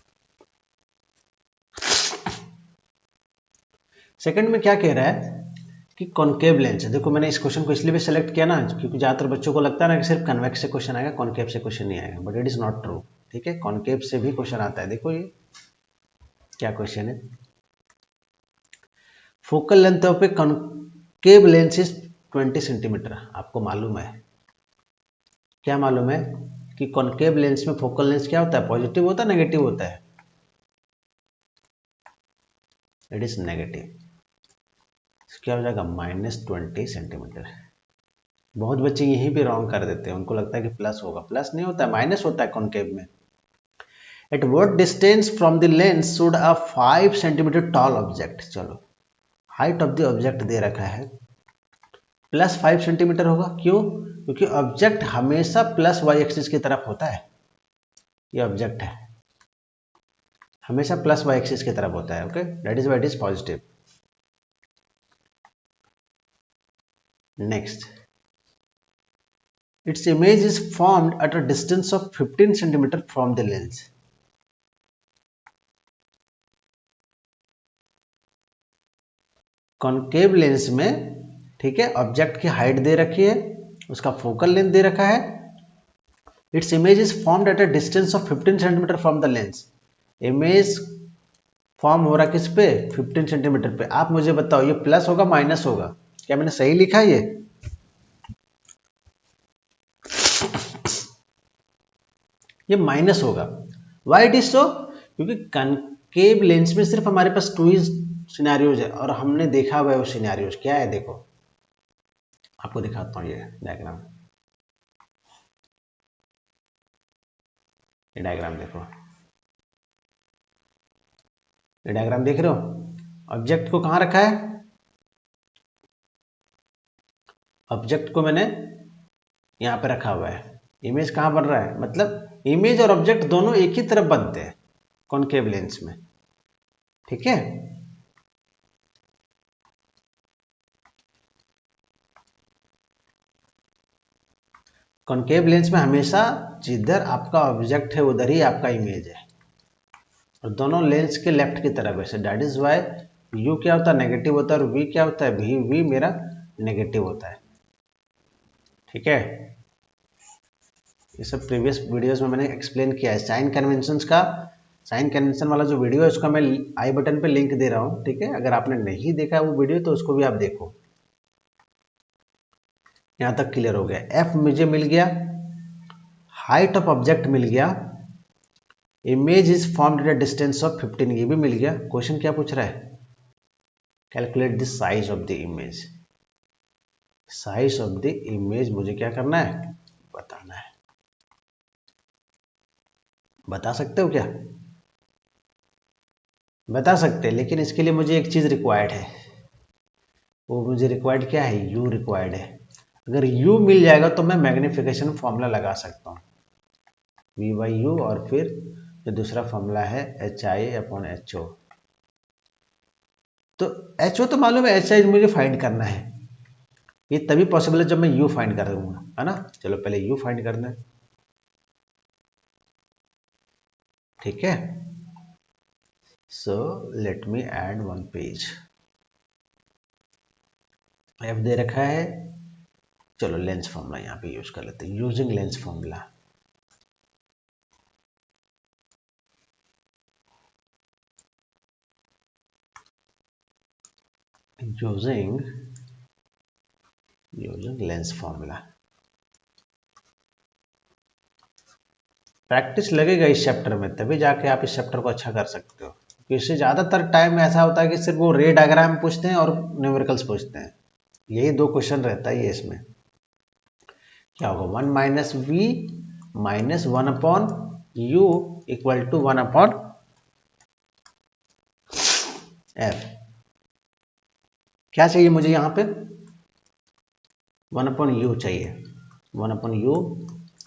सेकंड में क्या कह रहा है कि कॉनकेव लेंस है। देखो मैंने इस क्वेश्चन को इसलिए भी सेलेक्ट किया ना, क्योंकि ज्यादातर बच्चों को लगता है ना कि सिर्फ कन्वेक्स से क्वेश्चन आएगा, कॉनकेव से क्वेश्चन नहीं आएगा, but it is not true. ठीक है, कॉनकेव से भी क्वेश्चन आता है। देखो ये क्या क्वेश्चन है, focal length of A concave lens is 20 centimetre. आपको मालूम है, क्या मालूम है कि कॉनकेव लेंस में फोकल लेंथ क्या होता है, पॉजिटिव होता है नेगेटिव होता है? It is negative. क्या हो जाएगा, -20 सेंटीमीटर। बहुत बच्चे यहीं पे रॉन्ग कर देते हैं, उनको लगता है कि प्लस होगा, प्लस नहीं होता है, माइनस होता है कॉनकेव में। Eight what distance from the lens should a 5 centimetre tall object, चलो height of the object they रखा है, +5 सेंटीमीटर होगा। क्यों? क्योंकि ऑब्जेक्ट हमेशा प्लस वाई एक्सिस की तरफ होता है। ये ऑब्जेक्ट है, हमेशा प्लस वाई एक्सिस की तरफ होता है। Okay, that is why it is positive. Next, its image is formed at a distance of 15 centimeter from the lens. Concave lens में, ठीक है, ऑब्जेक्ट की हाइट दे रखी है, उसका फोकल लेंथ दे रखा है। Its image is formed at a distance of 15 centimetre from the lens. Image form हो रहा किस पे, 15 सेंटीमीटर पे। आप मुझे बताओ ये प्लस होगा माइनस होगा? क्या मैंने सही लिखा है? ये माइनस होगा। Why it is so? क्योंकि कनकेव लेंस में सिर्फ हमारे पास 2 ही सिनेरियोज है, और हमने देखा हुआ है वो सिनेरियोज। क्या है देखो, आपको दिखाता हूँ ये डायग्राम। ये डायग्राम देखो, ये डायग्राम देख रहे हो? ऑब्जेक्ट को कहाँ रखा है? ऑब्जेक्ट को मैंने यहाँ पे रखा हुआ है। इमेज कहाँ बन रहा है, मतलब इमेज और ऑब्जेक्ट दोनों एक ही तरफ बनते हैं कॉनकेव लेंस में। ठीक है, कॉनकेव लेंस में हमेशा जिधर आपका ऑब्जेक्ट है उधर ही आपका इमेज है, और दोनों लेंस के लेफ्ट की तरफ है। दैट इज वाई यू क्या होता है, नेगेटिव होता है, और वी क्या होता है, वी मेरा नेगेटिव होता है। ठीक है, ये सब प्रीवियस वीडियोस में मैंने एक्सप्लेन किया है। साइन कन्वेंशंस का, साइन कन्वेंशन वाला जो वीडियो है उसका मैं आई बटन पे लिंक दे रहा हूँ। ठीक है, अगर आपने नहीं देखा वो वीडियो तो उसको भी आप देखो। यहाँ तक क्लियर हो गया। एफ मुझे मिल गया, हाइट ऑफ ऑब्जेक्ट मिल गया, image is formed at a distance of 15, ये भी मिल गया। क्वेश्चन क्या पूछ रहा है, calculate the size of the image. Size of the image मुझे क्या करना है, बताना है। बता सकते हो क्या? बता सकते हैं, लेकिन इसके लिए मुझे एक चीज रिक्वायर्ड है। वो मुझे रिक्वायर्ड क्या है, यू रिक्वायर्ड है। अगर यू मिल जाएगा तो मैं मैग्निफिकेशन फॉर्मूला लगा सकता हूँ, वी बाई यू, और फिर जो दूसरा फॉर्मूला है HI/HO। तो HO तो मालूम है, HI मुझे फाइंड करना है। ये तभी पॉसिबल है जब मैं यू फाइंड कर दूंगा, है ना। चलो पहले यू फाइंड करना है। ठीक है, so let me add one page. F दे रखा है, चलो लेंस फॉर्मूला यहाँ पे यूज कर लेते हैं, using lens formula. Using lens formula. Practice लगेगा इस चैप्टर में, तभी जाके आप इस चैप्टर को अच्छा कर सकते हो। इससे ज़्यादातर टाइम ऐसा होता है कि सिर्फ वो रे डायग्राम पूछते हैं और न्यूमेरिकल्स पूछते हैं, यही 2 क्वेश्चन रहता है ये इसमें। क्या होगा 1 minus V minus 1 upon you equal to 1 upon F. क्या चाहिए मुझे यहाँ पे 1 अपॉन यू चाहिए। 1 अपॉन यू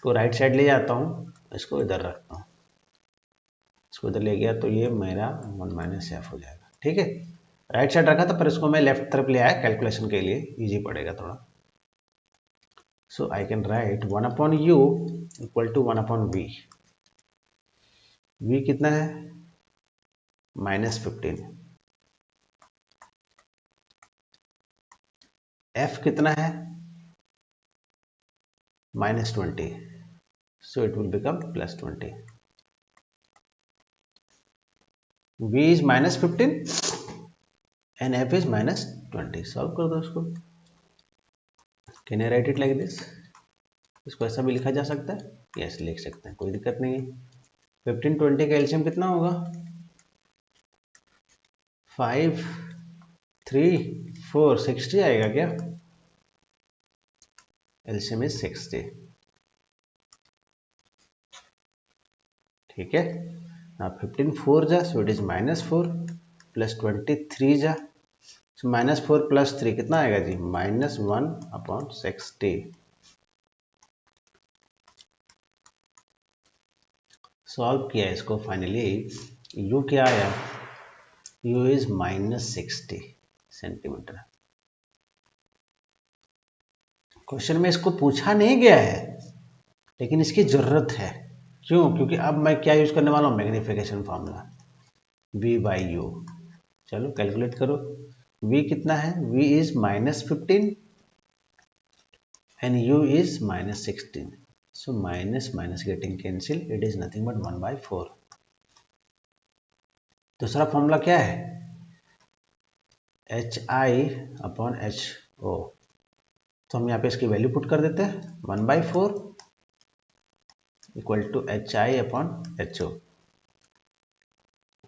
को राइट साइड ले जाता हूँ, इसको इधर रखता हूँ, इसको इधर ले गया तो ये मेरा 1 माइनस एफ हो जाएगा। ठीक है, राइट साइड रखा था पर इसको मैं लेफ्ट तरफ ले आया कैलकुलेशन के लिए, इजी पड़ेगा थोड़ा। So I can write 1 upon you equal to 1 upon V. V कितना है -15, एफ कितना है -20, so it will become +20. v is -15 and f is -20. Solve कर दो इसको। Can I right it like this? इसको ऐसा भी लिखा जा सकता है, यस लिख सकते हैं, कोई दिक्कत नहीं है। 15 20 का एलसीएम कितना होगा 5 3 4 60 आएगा क्या? LCM is 60। ठीक है, now 15 4 जा, so it is -4 प्लस 23 जा, so -4 प्लस 3 कितना आएगा जी -1 अपॉन 60। सॉल्व किया इसको, फाइनली u क्या आया, u इज -60 सेंटीमीटर। क्वेश्चन में इसको पूछा नहीं गया है लेकिन इसकी जरूरत है, क्यों? क्योंकि अब मैं क्या यूज करने वाला हूँ magnification formula v by you. चलो कैलकुलेट करो, v कितना है, v is -15 and u is -16, so minus minus getting cancel, it is nothing but 1/4। दूसरा फॉर्मूला क्या है HI अपॉन HO, तो हम यहाँ पे इसकी वैल्यू पुट कर देते हैं 1/4 equal to HI upon HO।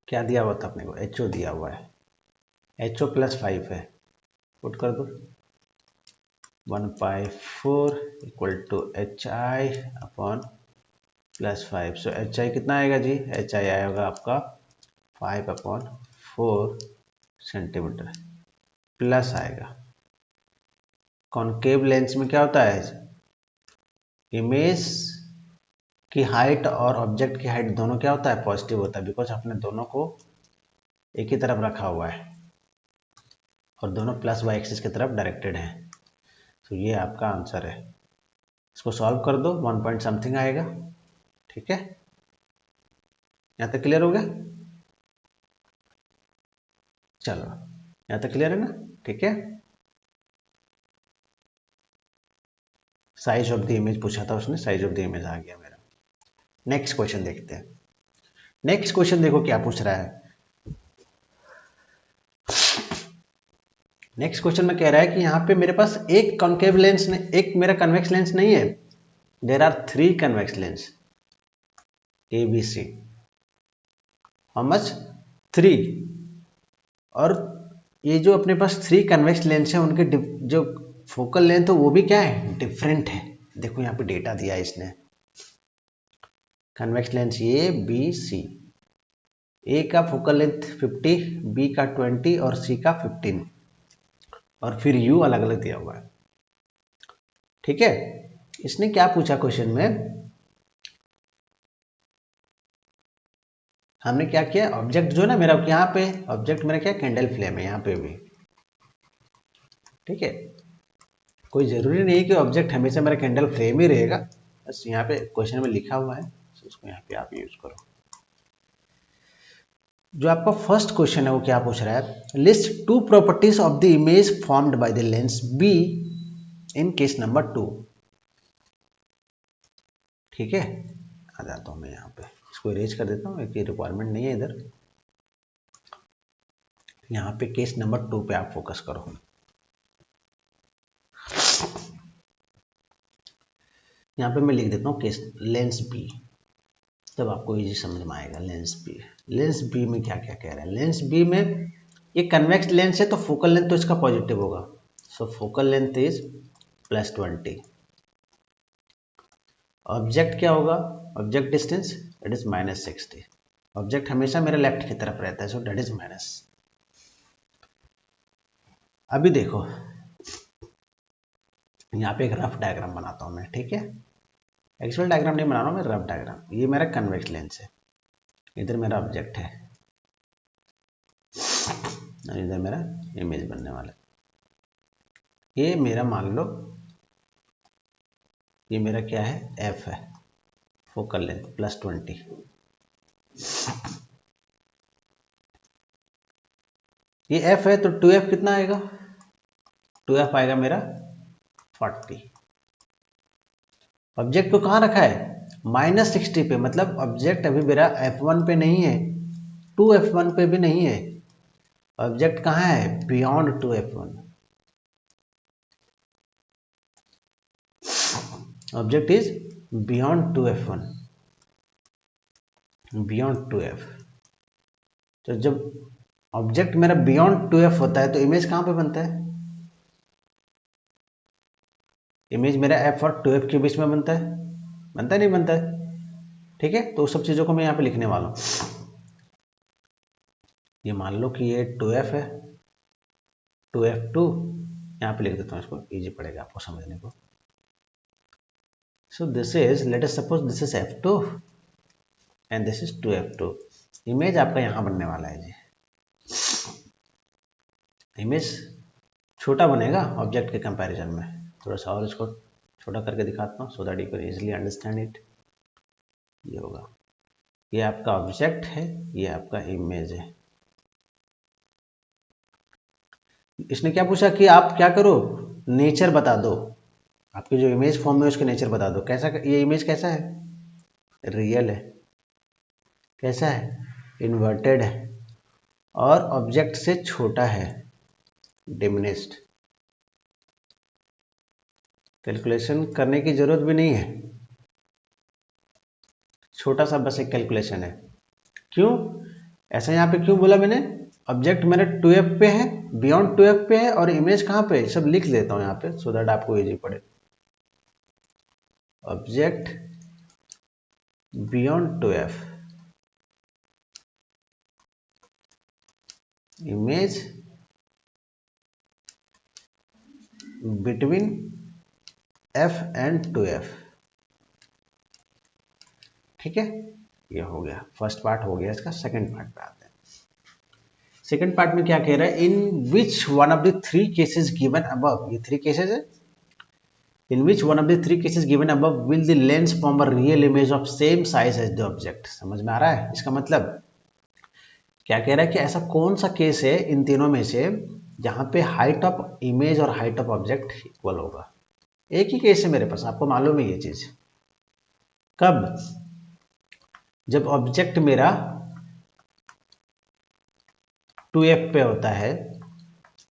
क्या दिया हुआ था अपने को, HO दिया हुआ है, HO +5 है, पुट कर दो 1/4 equal to HI upon +5। So HI कितना आएगा जी, HI आएगा आपका 5/4 सेंटीमीटर, प्लस आएगा। कॉनकेव लेंस में क्या होता है, इमेज की हाइट और ऑब्जेक्ट की हाइट दोनों क्या होता है पॉजिटिव होता है, बिकॉज आपने दोनों को एक ही तरफ रखा हुआ है और दोनों प्लस वाई एक्सिस की तरफ डायरेक्टेड हैं। तो ये आपका आंसर है, इसको सॉल्व कर दो 1 पॉइंट समथिंग आएगा। ठीक है, यहाँ तक क्लियर हो गया? चलो यहाँ तक क्लियर है ना? ठीक है, साइज ऑफ द इमेज पूछा था उसने, साइज ऑफ द इमेज आ गया मेरा। नेक्स्ट क्वेश्चन देखते हैं। नेक्स्ट क्वेश्चन देखो क्या पूछ रहा है। नेक्स्ट क्वेश्चन में कह रहा है कि यहाँ पे मेरे पास एक कॉन्केव लेंस ने, एक मेरा कन्वेक्स लेंस नहीं है, there are 3 convex lens ABC। How much 3, और ये जो अपने पास 3 कन्वेक्स लेंस है उनके जो फोकल लेंथ है वो भी क्या है डिफरेंट है। देखो यहाँ पे डेटा दिया है इसने, convex lens A B C, A का फोकल लेंथ 50, B का 20 और C का 15, और फिर U अलग अलग दिया हुआ है। ठीक है, इसने क्या पूछा क्वेश्चन में, हमने क्या किया, ऑब्जेक्ट जो ना मेरा यहाँ पे ऑब्जेक्ट मेरा क्या कैंडल फ्लेम है यहाँ पे भी। ठीक है, कोई ज़रूरी नहीं कि ऑब्जेक्ट हमेशा मेरा कैंडल फ्लेम ही रहेगा, बस यहाँ पे क्वेश्चन में लिखा हुआ है तो उसको यहाँ पे आप यूज करो। जो आपका फर्स्ट क्वेश्चन है वो क्या पूछ रहा है, list 2 properties of the image formed by the lens B in case number 2। ठीक है, आ जाता हूँ मैं यहाँ पे, इसको इरेज कर देता हूँ, एक रिक्वायरमेंट नहीं है इधर। यहाँ पे केस नंबर 2 पे आप फोकस करो। यहाँ पे मैं लिख देता हूँ केस लेंस बी, तब आपको इजी समझ में आएगा। लेंस बी, लेंस बी में क्या क्या कह रहा है। लेंस बी में ये कन्वेक्स लेंस है तो फोकल लेंथ तो इसका पॉजिटिव होगा, सो फोकल लेंथ इज +20। ऑब्जेक्ट क्या होगा, object distance it is -60। Object हमेशा मेरे लेफ्ट की तरफ रहता है, सो दैट इज माइनस। अभी देखो यहाँ पे एक रफ डायग्राम बनाता हूँ मैं, ठीक है। एक्चुअल डायग्राम नहीं बना रहा हूँ मैं, रफ डायग्राम। ये मेरा कन्वेक्स लेंस है, इधर मेरा ऑब्जेक्ट है, इधर मेरा इमेज बनने वाला है। ये मेरा मान लो ये मेरा क्या है, एफ है, फोकल लेंथ +20। ये एफ है तो 2f कितना आएगा, 2f आएगा मेरा 40। ऑब्जेक्ट को कहाँ रखा है, -60 पे, मतलब ऑब्जेक्ट अभी मेरा f1 पे नहीं है, 2f1 पे भी नहीं है। ऑब्जेक्ट कहाँ है, beyond 2f1। Object is beyond 2f1, beyond 2f। तो जब ऑब्जेक्ट मेरा बियॉन्ड 2f होता है तो इमेज कहाँ पे बनता है, इमेज मेरा f और 2f के बीच में बनता है, बनता है नहीं बनता है, ठीक है। तो उस सब चीज़ों को मैं यहाँ पे लिखने वाला हूँ। ये मान लो कि ये 2f है, 2f2, यहाँ पे लिख देता हूँ, इसको इजी पड़ेगा आपको समझने को। So this is, let us suppose this is f2 and this is 2f2। Image आपका यहाँ बनने वाला है जी। इमेज छोटा बनेगा ऑब्जेक्ट के कंपैरिजन में। थोड़ा सा और इसको छोटा करके दिखाता हूँ so that you can easily understand it. ये होगा, ये आपका ऑब्जेक्ट है, ये आपका इमेज है। इसने क्या पूछा कि आप क्या करो, नेचर बता दो, आपकी जो इमेज फॉर्म है उसके नेचर बता दो। कैसा, ये इमेज कैसा है, रियल है, कैसा है, इन्वर्टेड है, और ऑब्जेक्ट से छोटा है, डिमिनिश्ड। कैलकुलेशन करने की जरूरत भी नहीं है, छोटा सा बस एक कैलकुलेशन है। क्यों ऐसा यहाँ पे क्यों बोला मैंने, ऑब्जेक्ट मेरा 2f पे है, बियॉन्ड 2f पे है, और इमेज कहाँ पे है, सब लिख लेता हूँ यहाँ पे सो दैट आपको इजी पड़े। Object beyond 2f, image between f and 2f, ठीक है। ये हो गया, फर्स्ट पार्ट हो गया इसका। सेकंड पार्ट पे आते हैं। सेकंड पार्ट में क्या कह रहा है, in which one of the 3 cases given above, ये 3 केसेस है, in which one of the 3 cases given above will the lens form a real image of same size as the object. समझ में आ रहा है, इसका मतलब क्या कह रहा है कि ऐसा कौन सा केस है इन तीनों में से जहां पे हाइट ऑफ इमेज और हाइट ऑफ ऑब्जेक्ट इक्वल होगा। एक ही केस है मेरे पास, आपको मालूम है ये चीज। कब, जब ऑब्जेक्ट मेरा 2f पे होता है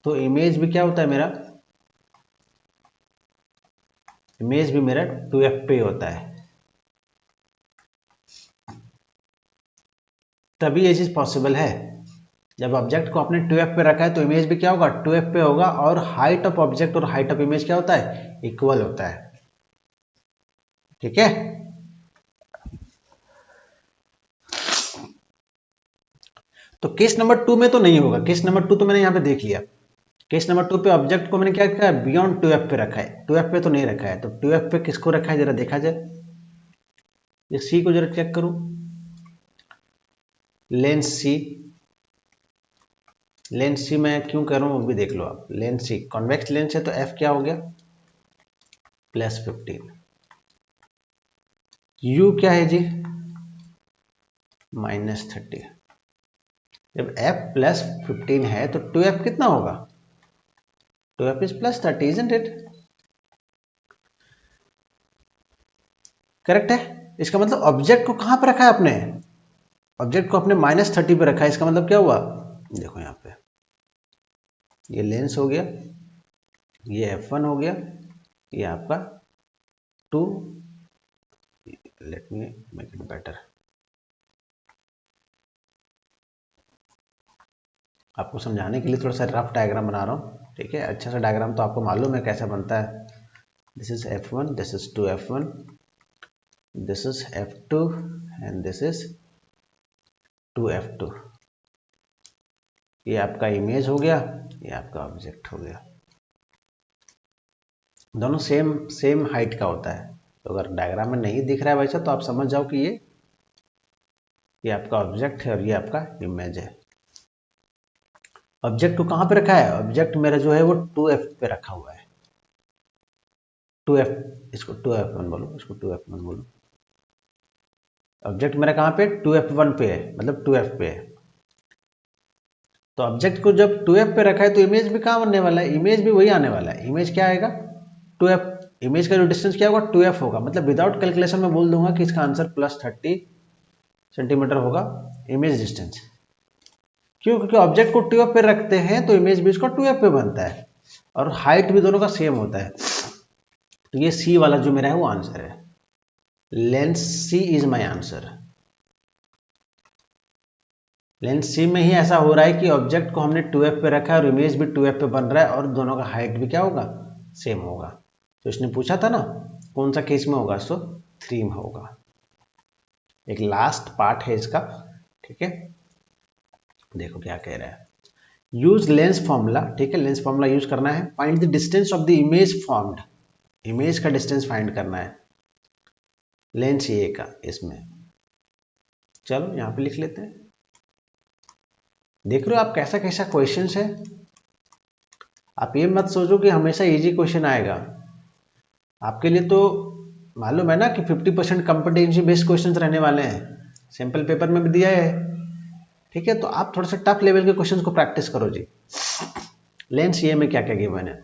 तो इमेज भी क्या होता है मेरा, इमेज भी मेरा 2f पे होता है, तभी ये चीज पॉसिबल है। जब ऑब्जेक्ट को आपने 2f पे रखा है तो इमेज भी क्या होगा, 2f पे होगा, और हाइट ऑफ ऑब्जेक्ट और हाइट ऑफ इमेज क्या होता है, इक्वल होता है, ठीक है। तो केस नंबर 2 में तो नहीं होगा, केस नंबर 2 तो मैंने यहां पे देख लिया। केस नंबर 2 पे ऑब्जेक्ट को मैंने क्या रखा है, बियॉन्ड 2f पे रखा है, 2f पे तो नहीं रखा है। तो 2f पे किसको रखा है जरा देखा जाए, ये सी को जरा चेक करूं, लेंस सी। लेंस सी मैं क्यों कर रहा हूं वो भी देख लो आप। लेंस सी कॉन्वेक्स लेंस है तो f क्या हो गया, +15। u क्या है जी, -30। जब f +15 है तो 2f कितना होगा, 2f is +30, isn't it, correct है। इसका मतलब ऑब्जेक्ट को कहां पर रखा है आपने, ऑब्जेक्ट को आपने -30 पे रखा है। इसका मतलब क्या हुआ, देखो यहाँ पे ये लेंस हो गया, ये f1 हो गया, ये आपका 2, let me make it better, आपको समझाने के लिए थोड़ा सा रफ डायग्राम बना रहा हूँ, ठीक है। अच्छा सा डायग्राम तो आपको मालूम है कैसा बनता है। This is f1, this is 2f1, this is f2 and this is 2f2। ये आपका इमेज हो गया, ये आपका ऑब्जेक्ट हो गया। दोनों सेम सेम हाइट का होता है। तो अगर डायग्राम में नहीं दिख रहा है वैसा तो आप समझ जाओ कि ये आपका ऑब्जेक्ट है और ये आपका इमेज है। ऑब्जेक्ट को कहाँ पे रखा है? ऑब्जेक्ट मेरा जो है वो 2f पे रखा हुआ है। 2f, इसको 2f1 बोलो, इसको 2f1 बोलो। ऑब्जेक्ट मेरा कहाँ पे? 2f1 पे है, मतलब 2f पे है। तो ऑब्जेक्ट को जब 2f पे रखा है तो इमेज भी कहाँ बनने वाला है? इमेज भी वही आने वाला है। इमेज क्या आएगा? 2f। इमेज का जो डिस्टेंस क्या होगा? 2f होगा। मतलब विदाउट कैलकुलेशन में बोल दूंगा कि इसका आंसर +30 सेंटीमीटर होगा इमेज डिस्टेंस। क्यों? क्योंकि ऑब्जेक्ट को 2f पे रखते हैं तो इमेज भी इसका 2f पे बनता है और हाइट भी दोनों का सेम होता है। तो ये सी वाला जो मेरा है वो आंसर है। Lens C is my answer. Lens C में ही ऐसा हो रहा है कि ऑब्जेक्ट को हमने 2f पे रखा है और इमेज भी 2f पे बन रहा है और दोनों का हाइट भी क्या होगा? सेम होगा। तो इसने पूछा था ना कौन सा केस में होगा, सो 3 में होगा। एक लास्ट पार्ट है इसका, ठीक है। देखो क्या कह रहा है। यूज लेंस फॉर्मूला, ठीक है, लेंस फॉर्मूला यूज करना है। Find the distance of the image formed. Image का डिस्टेंस फाइंड करना है लेंस ए का इसमें। चलो यहां पे लिख लेते हैं। देख रहे हो आप कैसा कैसा क्वेश्चन है। आप ये मत सोचो कि हमेशा इजी क्वेश्चन आएगा। आपके लिए तो मालूम है ना कि 50% कॉम्पिटेंसी बेस्ड क्वेश्चंस रहने वाले हैं। सिंपल पेपर में भी दिया है, ठीक है। तो आप थोड़ा सा टफ लेवल के क्वेश्चंस को प्रैक्टिस करो जी। लेंस ये में क्या क्या गिवन है?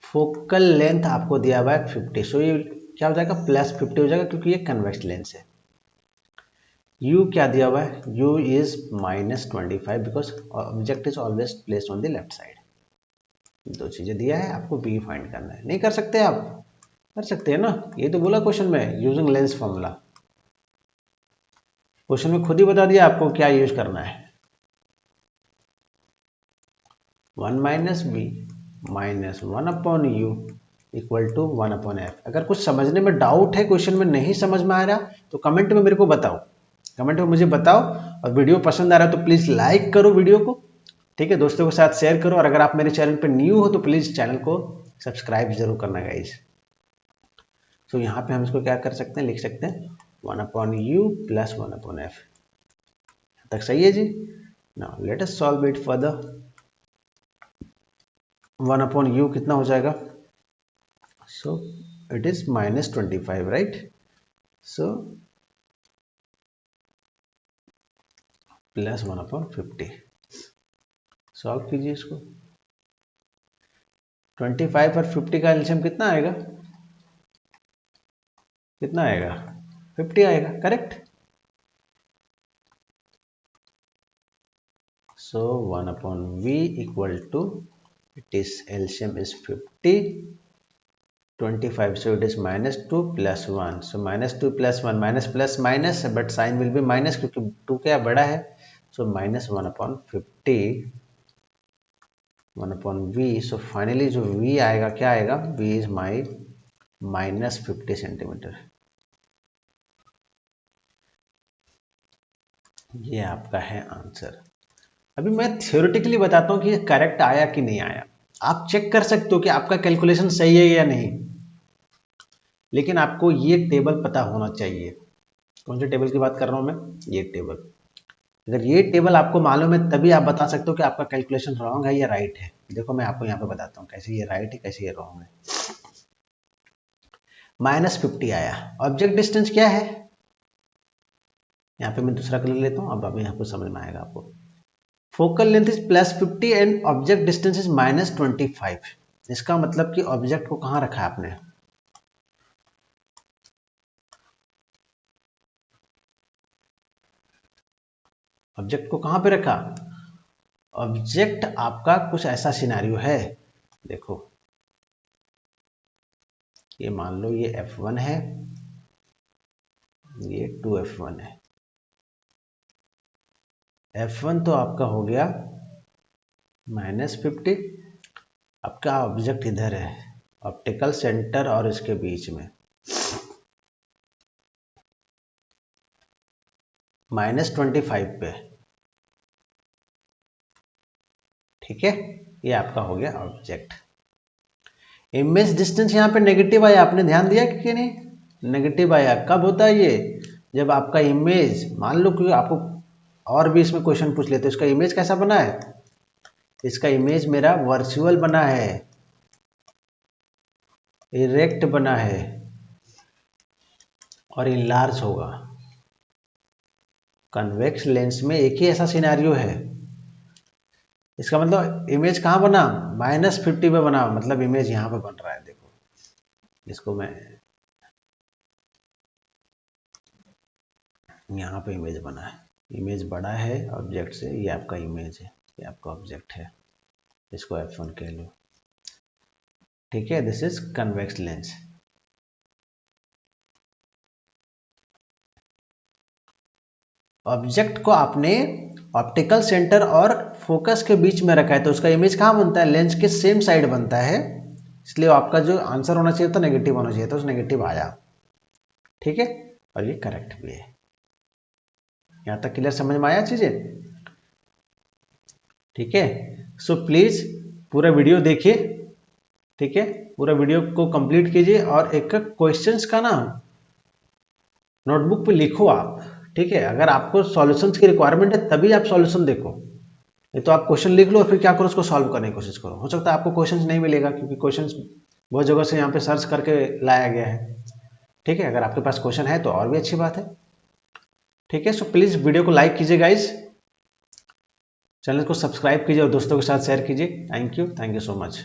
फोकल लेंथ आपको दिया हुआ है 50, सो ये क्या हो जाएगा? +50 हो जाएगा क्योंकि ये कन्वेक्स लेंस है। u क्या दिया हुआ है? u is -25 because object is always placed on the left side. दो चीजें दिया है, आपको b फाइंड करना है। नहीं कर सकते आप? कर सकते हैं ना, ये तो बोला क्वेश्चन में यूजिंग लेंस फॉर्मूला। क्वेश्चन में खुद ही बता दिया आपको क्या यूज करना है। 1 - b -1/u equal to 1/f। अगर कुछ समझने में डाउट है, क्वेश्चन में नहीं समझ में आ रहा, तो कमेंट में मेरे को बताओ, कमेंट में मुझे बताओ। और वीडियो पसंद आ रहा है तो प्लीज़ लाइक करो वीडियो को, ठीक है। दोस्तों के साथ शेयर करो और अगर आप मेरे चैनल पर न्यू हो तो प्लीज़ चैनल को सब्सक्राइब जरूर करना गाइज। तो यहाँ पे हम इसको क्या कर सकते हैं? लिख सकते हैं 1/u + 1/f। तक सही है जी। Now let us solve it further. 1/u कितना हो जाएगा? So it is -25, right. So +1/50। Solve कीजिए इसको। 25 और 50 का एलसीएम कितना आएगा? कितना आएगा? 50 आएगा, correct. So 1/v equal to, it is LCM is 50, 25, so it is -2 + 1, so -2 + 1, minus plus minus, but sign will be minus क्योंकि 2 क्या बड़ा है। सो -1/50 1/v। सो फाइनली जो v आएगा क्या आएगा? v is my -50 centimetre. ये आपका है आंसर। अभी मैं थियोरेटिकली बताता हूँ कि ये करेक्ट आया कि नहीं आया। आप चेक कर सकते हो कि आपका कैलकुलेशन सही है या नहीं, लेकिन आपको ये टेबल पता होना चाहिए। कौन से टेबल की बात कर रहा हूँ मैं? ये टेबल। अगर ये टेबल आपको मालूम है तभी आप बता सकते हो कि आपका कैलकुलेशन रॉन्ग है या राइट है। देखो मैं आपको यहाँ पे बताता हूँ कैसे ये राइट है, कैसे ये रॉन्ग है। -50 आया। ऑब्जेक्ट डिस्टेंस क्या है? यहाँ पे मैं दूसरा कलर लेता हूँ, अब अभी यहाँ पे समझ में आएगा आपको। Focal length is +50 and object distance is -25। इसका मतलब कि ऑब्जेक्ट को कहाँ रखा है आपने? ऑब्जेक्ट को कहाँ पे रखा? ऑब्जेक्ट आपका कुछ ऐसा सिनेरियो है, देखो ये मान लो ये F1 है, ये 2F1 है। F1 तो आपका हो गया -50, आपका ऑब्जेक्ट इधर है ऑप्टिकल सेंटर और इसके बीच में -25 पे, ठीक है, ये आपका हो गया ऑब्जेक्ट। इमेज डिस्टेंस यहाँ पे नेगेटिव आया, आपने ध्यान दिया कि नहीं, नेगेटिव आया। कब होता है ये, जब आपका इमेज, मान लो कि आपको और भी इसमें क्वेश्चन पूछ लेते, इसका इमेज कैसा बना है, इसका इमेज मेरा वर्चुअल बना है, इरेक्ट बना है और इनलार्ज होगा। कन्वेक्स लेंस में एक ही ऐसा सिनेरियो है, इसका मतलब इमेज कहाँ बना, -50 पे बना, मतलब इमेज यहाँ पे बन रहा है। देखो इसको मैं यहाँ पे इमेज बना है, इमेज बड़ा है ऑब्जेक्ट से, ये आपका इमेज है, ये आपका ऑब्जेक्ट है, इसको F1 कह लो, ठीक है। This is convex lens. Object को आपने ऑप्टिकल सेंटर और फोकस के बीच में रखा है, तो उसका इमेज कहाँ बनता है, लेंस के सेम साइड बनता है, इसलिए आपका जो आंसर होना चाहिए था नेगेटिव होना चाहिए था, उस नेगेटिव आया, ठीक है, और ये करेक्ट भी है। यहाँ तक क्लियर, समझ में आया चीजें, ठीक है। सो प्लीज पूरा वीडियो देखिए, ठीक है, पूरा वीडियो को कंप्लीट कीजिए और एक क्वेश्चंस का ना नोटबुक पे लिखो आप, ठीक है। अगर आपको सॉल्यूशंस की रिक्वायरमेंट है तभी आप सॉल्यूशन देखो, नहीं तो आप क्वेश्चन लिख लो और फिर क्या करो, उसको सॉल्व करने की कोशिश करो। हो सकता है आपको क्वेश्चन नहीं मिलेगा, क्योंकि क्वेश्चन बहुत जगह से यहाँ पे सर्च करके लाया गया है, ठीक है। अगर आपके पास क्वेश्चन है तो और भी अच्छी बात है, ठीक है। सो प्लीज वीडियो को लाइक कीजिए गाइज, चैनल को सब्सक्राइब कीजिए और दोस्तों के साथ शेयर कीजिए। Thank you so much.